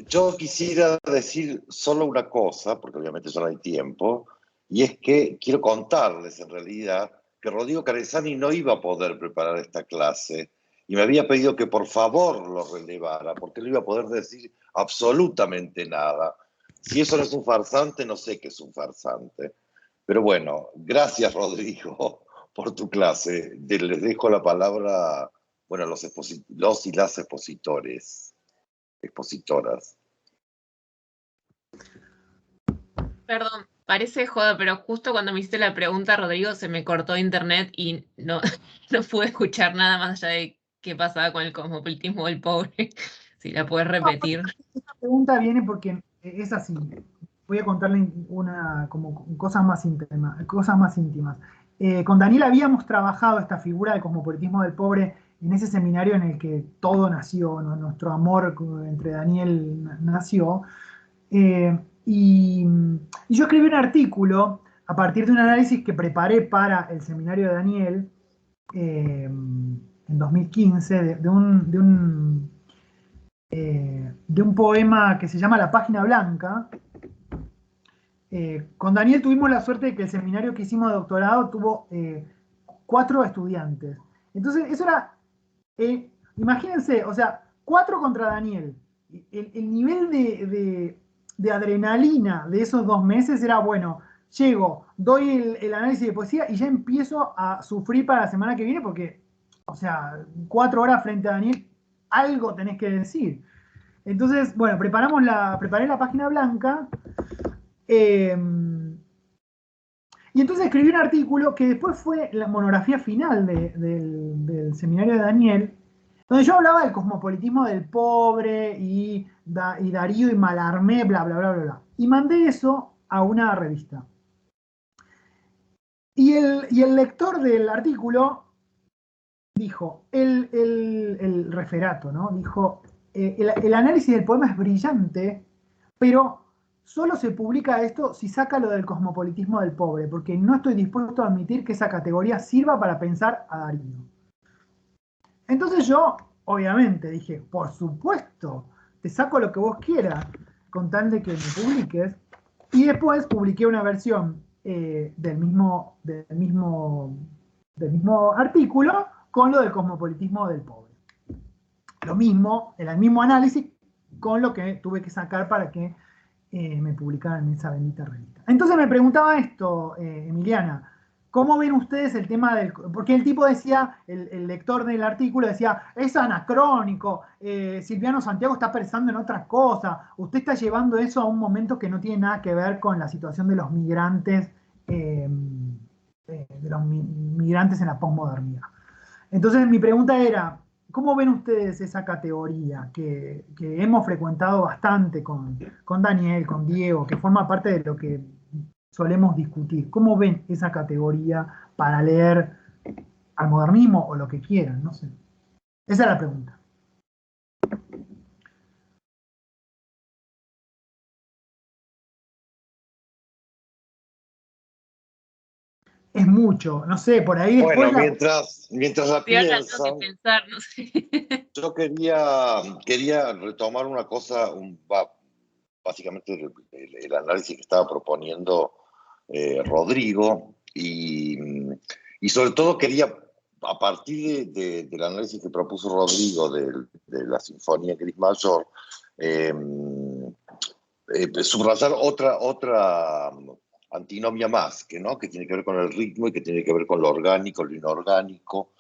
Yo quisiera decir solo una cosa, porque obviamente ya no hay tiempo, y es que quiero contarles en realidad que Rodrigo Carezani no iba a poder preparar esta clase y me había pedido que por favor lo relevara, porque no iba a poder decir absolutamente nada. Si eso no es un farsante, no sé qué es un farsante. Pero bueno, gracias Rodrigo por tu clase. Les dejo la palabra, bueno, a los y las expositoras. Perdón, parece joda, pero justo cuando me hiciste la pregunta, Rodrigo, se me cortó internet y no, no pude escuchar nada más allá de qué pasaba con el cosmopolitismo del pobre. Si la puedes repetir. Esta pregunta viene porque es así. Voy a contarle como cosas más íntimas. Cosas más íntimas. Con Daniel habíamos trabajado esta figura del cosmopolitismo del pobre en ese seminario en el que todo nació, ¿no? Nuestro amor entre Daniel nació. Y yo escribí un artículo a partir de un análisis que preparé para el seminario de Daniel en 2015 de un poema que se llama La Página Blanca. Con Daniel tuvimos la suerte de que el seminario que hicimos de doctorado tuvo 4 estudiantes. Entonces, eso era, imagínense, o sea, 4 contra Daniel. El nivel de adrenalina de esos 2 meses era, bueno, llego, doy el análisis de poesía y ya empiezo a sufrir para la semana que viene porque, o sea, 4 horas frente a Daniel, algo tenés que decir. Entonces, bueno, preparé la página blanca eh, y entonces escribí un artículo que después fue la monografía final del seminario de Daniel, donde yo hablaba del cosmopolitismo del pobre y Darío y Mallarmé, bla, bla, bla, bla, bla. Y mandé eso a una revista. Y el lector del artículo dijo, el referato, ¿no? Dijo, el análisis del poema es brillante, pero solo se publica esto si saca lo del cosmopolitismo del pobre, porque no estoy dispuesto a admitir que esa categoría sirva para pensar a Darío. Entonces yo, obviamente, dije, por supuesto, te saco lo que vos quieras, con tal de que me publiques. Y después publiqué una versión del mismo artículo con lo del cosmopolitismo del pobre. Lo mismo, el mismo análisis con lo que tuve que sacar para que me publicaran en esa bendita revista. Entonces me preguntaba esto, Emiliana, ¿cómo ven ustedes el tema del...? Porque el tipo decía, el lector del artículo decía, es anacrónico, Silviano Santiago está pensando en otras cosas, usted está llevando eso a un momento que no tiene nada que ver con la situación de los migrantes, migrantes en la posmodernidad. Entonces mi pregunta era, ¿cómo ven ustedes esa categoría que hemos frecuentado bastante con Daniel, con Diego, que forma parte de lo que solemos discutir? ¿Cómo ven esa categoría para leer al modernismo o lo que quieran? No sé. Esa es la pregunta. Es mucho, no sé, por ahí después... Bueno, mientras la Estoy tratando de piensan, pensar, no sé. yo quería retomar una cosa, básicamente el análisis que estaba proponiendo Rodrigo, y sobre todo quería, a partir del análisis que propuso Rodrigo de la Sinfonía Gris Mayor, subrayar otra antinomia más, que tiene que ver con el ritmo y que tiene que ver con lo orgánico, lo inorgánico,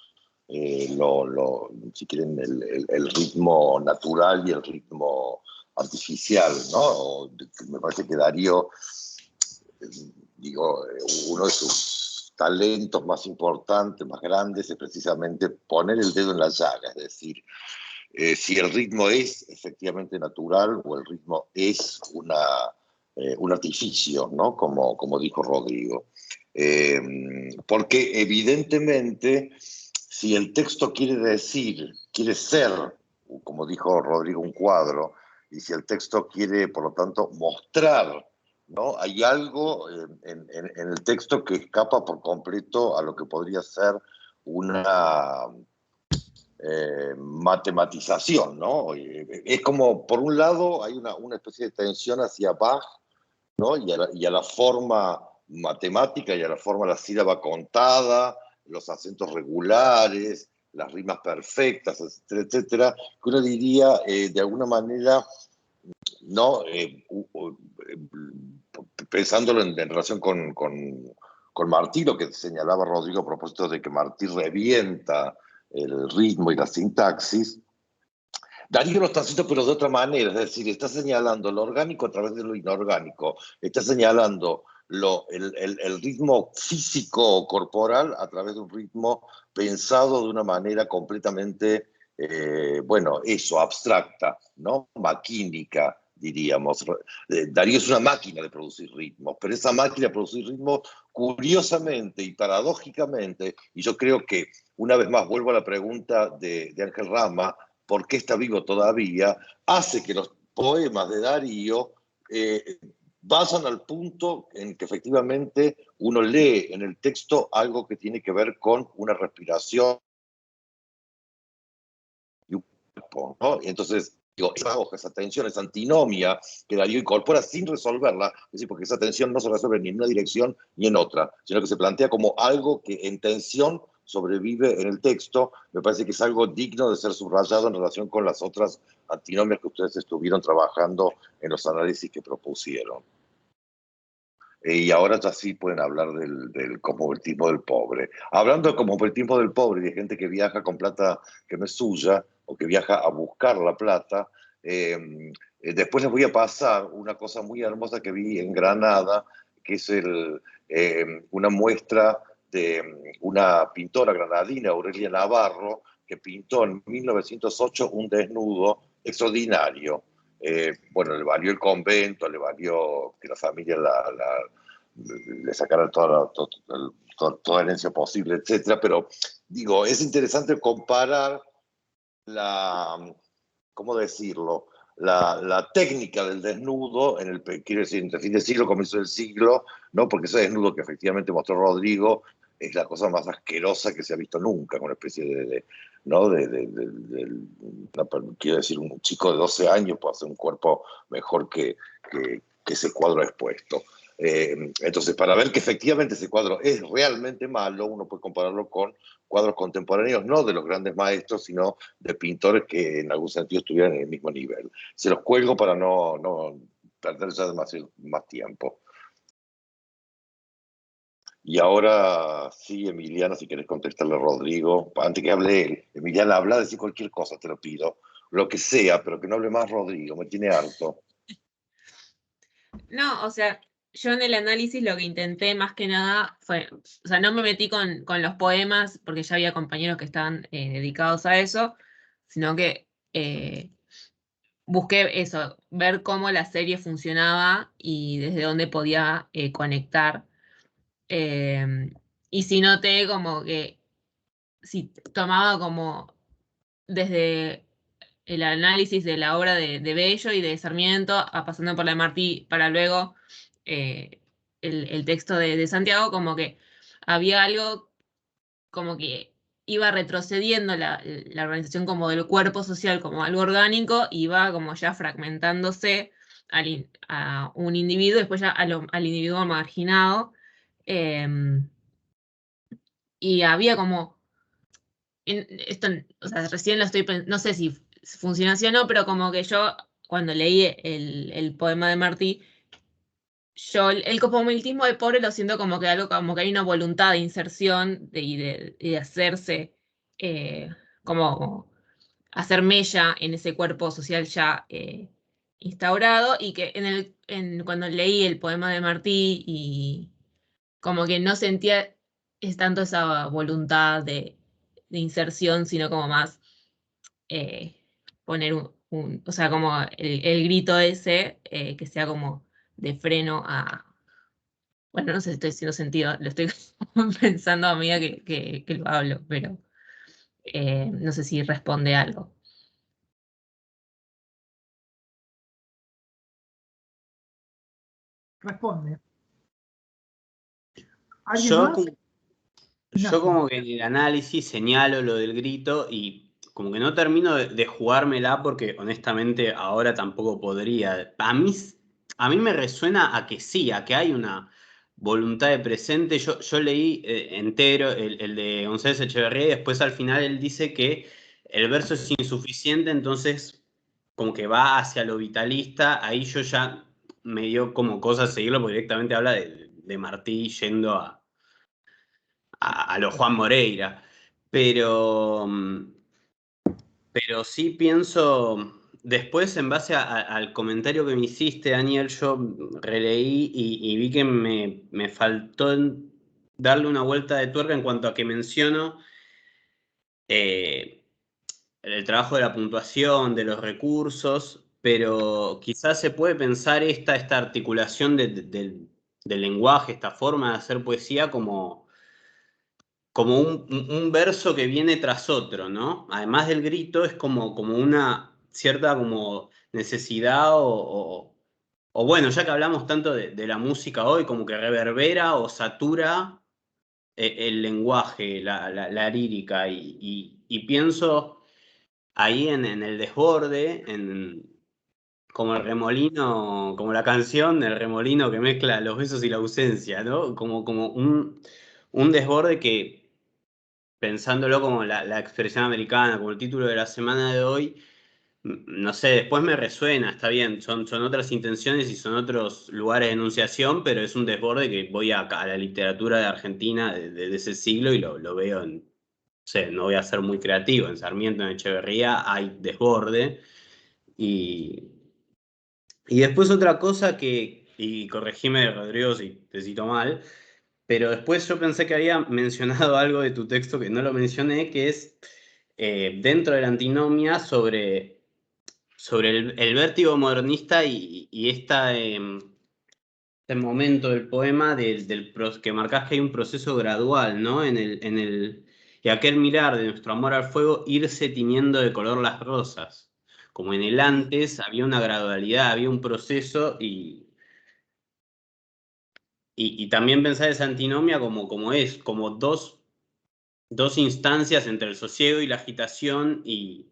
si quieren, el ritmo natural y el ritmo artificial, ¿no? Me parece que Darío, uno de sus talentos más importantes, más grandes, es precisamente poner el dedo en la llaga, es decir, si el ritmo es efectivamente natural o el ritmo es un artificio, ¿no? Como dijo Rodrigo. Porque evidentemente, si el texto quiere ser, como dijo Rodrigo, un cuadro, y si el texto quiere, por lo tanto, mostrar, ¿no? Hay algo en el texto que escapa por completo a lo que podría ser una matematización, ¿no? Es como, por un lado, hay una especie de tensión hacia Bach, ¿no? Y a la forma matemática y a la forma de la sílaba contada, los acentos regulares, las rimas perfectas, etcétera, etcétera, que uno diría, de alguna manera, ¿no? Pensándolo en relación con Martí, lo que señalaba Rodrigo a propósito de que Martí revienta el ritmo y la sintaxis, Darío lo está haciendo pero de otra manera, es decir, está señalando lo orgánico a través de lo inorgánico, está señalando el ritmo físico corporal a través de un ritmo pensado de una manera completamente, abstracta, ¿no? Maquínica, diríamos. Darío es una máquina de producir ritmos, pero esa máquina de producir ritmos, curiosamente y paradójicamente, y yo creo que una vez más vuelvo a la pregunta de Ángel Rama, ¿por qué está vivo todavía?, hace que los poemas de Darío vayan al punto en que efectivamente uno lee en el texto algo que tiene que ver con una respiración y un cuerpo, ¿no? Y entonces, esa tensión, esa antinomia que Darío incorpora sin resolverla, es decir, porque esa tensión no se resuelve ni en una dirección ni en otra, sino que se plantea como algo que en tensión sobrevive en el texto, me parece que es algo digno de ser subrayado en relación con las otras antinomias que ustedes estuvieron trabajando en los análisis que propusieron. Y ahora ya sí pueden hablar del cosmopolitismo del pobre. Hablando del cosmopolitismo del pobre y de gente que viaja con plata que no es suya o que viaja a buscar la plata, después les voy a pasar una cosa muy hermosa que vi en Granada, que es una muestra de una pintora granadina, Aurelia Navarro, que pintó en 1908 un desnudo extraordinario. Le valió el convento, le valió que la familia le sacara toda herencia posible, etcétera, pero digo, es interesante comparar ¿cómo decirlo?, la técnica del desnudo, quiero decir, entre fin de siglo, comienzo del siglo, ¿no? Porque ese desnudo que efectivamente mostró Rodrigo es la cosa más asquerosa que se ha visto nunca, una especie ¿no? Quiero decir, un chico de 12 años puede hacer un cuerpo mejor que ese cuadro expuesto. Entonces, para ver que efectivamente ese cuadro es realmente malo, uno puede compararlo con cuadros contemporáneos, no de los grandes maestros, sino de pintores que en algún sentido estuvieran en el mismo nivel. Se los cuelgo para perder ya demasiado más tiempo. Y ahora sí, Emiliana, si querés contestarle a Rodrigo, antes que hable él. Emiliana, habla, decir cualquier cosa, te lo pido. Lo que sea, pero que no hable más Rodrigo, me tiene harto. No, o sea, yo en el análisis lo que intenté más que nada fue, o sea, no me metí con los poemas porque ya había compañeros que estaban dedicados a eso, sino que busqué eso, ver cómo la serie funcionaba y desde dónde podía conectar. Eh, y sí noté como que si tomaba como desde el análisis de la obra de Bello y de Sarmiento, pasando por la de Martí, para luego eh, el texto de Santiago, como que había algo como que iba retrocediendo la organización como del cuerpo social como algo orgánico, iba como ya fragmentándose a un individuo, después ya al individuo marginado, y había como esto, o sea, recién lo estoy no sé si funciona así o no, pero como que yo cuando leí el poema de Martí, yo el cosmopolitismo del pobre lo siento como que algo como que hay una voluntad de inserción y de hacerse como hacer mella en ese cuerpo social ya instaurado y que cuando leí el poema de Martí y como que no sentía es tanto esa voluntad de inserción, sino como más eh, poner o sea, como el grito ese, que sea como de freno a, bueno, no sé si estoy haciendo sentido, lo estoy pensando a medida que lo hablo, pero no sé si responde algo. Responde. ¿Alguien Yo más? como, yo Ignacio. como que en el análisis señalo lo del grito y como que no termino de jugármela porque honestamente ahora tampoco podría. A mí me resuena a que sí, a que hay una voluntad de presente. Yo leí entero el de González Echeverría y después al final él dice que el verso es insuficiente, entonces como que va hacia lo vitalista. Ahí yo ya me dio como cosa seguirlo porque directamente habla de Martí yendo a lo Juan Moreira. Pero, pero sí pienso, después en base al comentario que me hiciste, Daniel, yo releí y vi que me faltó darle una vuelta de tuerca en cuanto a que menciono eh, el trabajo de la puntuación, de los recursos, pero quizás se puede pensar esta articulación del lenguaje, esta forma de hacer poesía como un verso que viene tras otro, ¿no? Además del grito, es como una cierta como necesidad o bueno, ya que hablamos tanto de la música hoy, como que reverbera o satura el lenguaje, la lírica, y pienso ahí en el desborde, como el remolino, como la canción del remolino que mezcla los besos y la ausencia, ¿no? Como un desborde que pensándolo como la expresión americana, como el título de la semana de hoy, no sé, después me resuena, está bien, son otras intenciones y son otros lugares de enunciación, pero es un desborde que voy a la literatura de Argentina de ese siglo y lo veo en, no sé, no voy a ser muy creativo, en Sarmiento, en Echeverría hay desborde y, y después otra cosa y corregime Rodrigo si te cito mal, pero después yo pensé que había mencionado algo de tu texto que no lo mencioné, que es dentro de la antinomia sobre el vértigo modernista y este momento del poema que marcás que hay un proceso gradual, ¿no? Y aquel mirar de nuestro amor al fuego irse tiñendo de color las rosas. Como en el antes había una gradualidad, había un proceso y también pensar esa antinomia como dos instancias entre el sosiego y la agitación y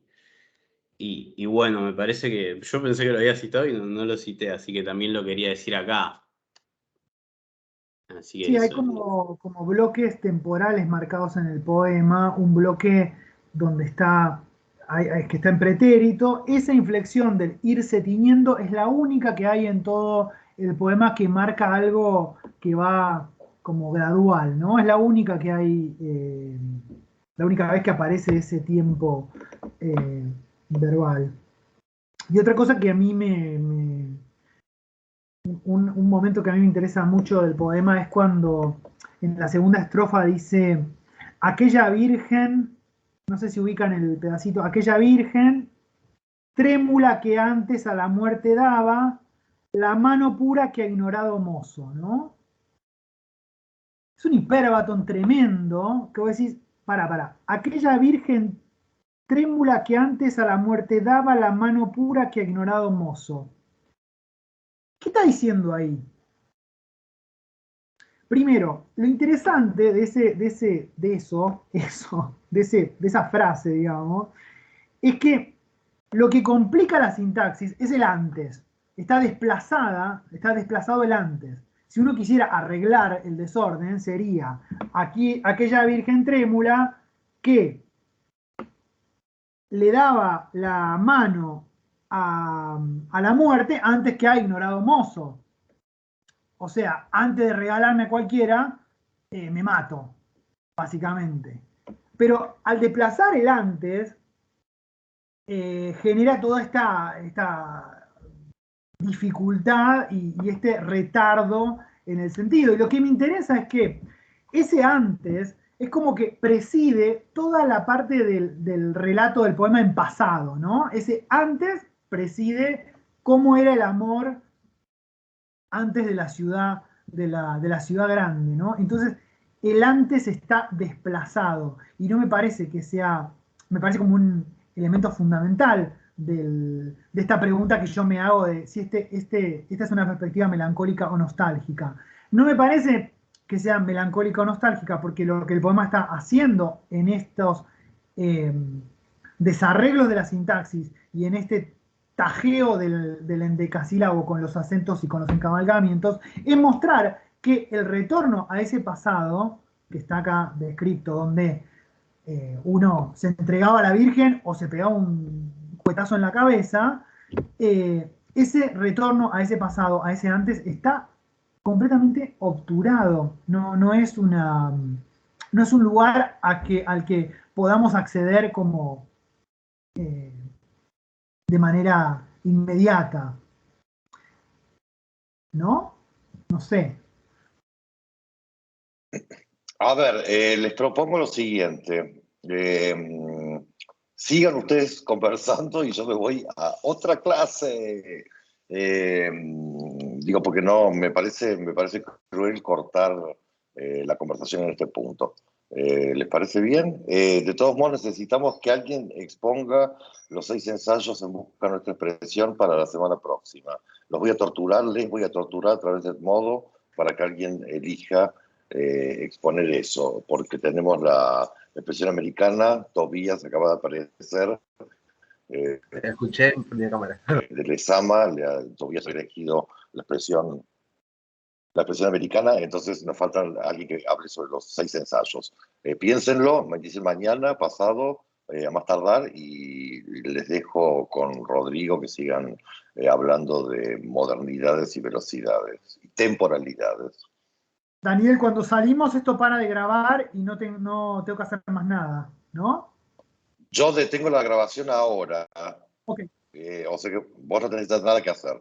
bueno, me parece que yo pensé que lo había citado y no lo cité, así que también lo quería decir acá. Así que Sí, hay eso. como bloques temporales marcados en el poema, un bloque donde está que está en pretérito, esa inflexión del irse tiñendo es la única que hay en todo el poema que marca algo que va como gradual, ¿no? Es la única que hay, la única vez que aparece ese tiempo verbal. Y otra cosa que a mí un momento que a mí me interesa mucho del poema es cuando en la segunda estrofa dice, aquella virgen, no sé si ubican el pedacito, aquella virgen trémula que antes a la muerte daba, la mano pura que ha ignorado mozo, ¿no? Es un hiperbatón tremendo, que vos decís, para, aquella virgen trémula que antes a la muerte daba, la mano pura que ha ignorado mozo. ¿Qué está diciendo ahí? Primero, lo interesante de esa frase, digamos, es que lo que complica la sintaxis es el antes. Está desplazado el antes. Si uno quisiera arreglar el desorden, sería aquella virgen trémula que le daba la mano a la muerte antes que ha ignorado mozo. O sea, antes de regalarme a cualquiera, me mato, básicamente. Pero al desplazar el antes, genera toda esta dificultad y este retardo en el sentido. Y lo que me interesa es que ese antes es como que preside toda la parte del relato del poema en pasado, ¿no? Ese antes preside cómo era el amor antes de la ciudad, de la ciudad grande, ¿no? Entonces, el antes está desplazado y no me parece que sea, me parece como un elemento fundamental de esta pregunta que yo me hago de si esta es una perspectiva melancólica o nostálgica. No me parece que sea melancólica o nostálgica, porque lo que el poema está haciendo en estos eh, desarreglos de la sintaxis y en este tajeo del endecasílabo con los acentos y con los encabalgamientos, es mostrar que el retorno a ese pasado, que está acá descrito, donde uno se entregaba a la Virgen o se pegaba un cuetazo en la cabeza, ese retorno a ese pasado, a ese antes, está completamente obturado. No es no es un lugar al que podamos acceder como eh, de manera inmediata, ¿no? No sé. A ver, les propongo lo siguiente. Sigan ustedes conversando y yo me voy a otra clase. Digo, porque no, me parece cruel cortar la conversación en este punto. ¿Les parece bien? De todos modos, necesitamos que alguien exponga los 6 ensayos en busca de nuestra expresión para la semana próxima. Les voy a torturar a través del modo para que alguien elija exponer eso, porque tenemos la expresión americana, Tobías acaba de aparecer. Escuché de cámara. De Lezama, Tobías ha elegido la expresión americana, entonces nos falta alguien que hable sobre los 6 ensayos. Piénsenlo, me dicen mañana, pasado, a más tardar, y les dejo con Rodrigo que sigan hablando de modernidades y velocidades, y temporalidades. Daniel, cuando salimos esto para de grabar y no tengo que hacer más nada, ¿no? Yo detengo la grabación ahora. Ok. O sea que vos no tenés nada que hacer.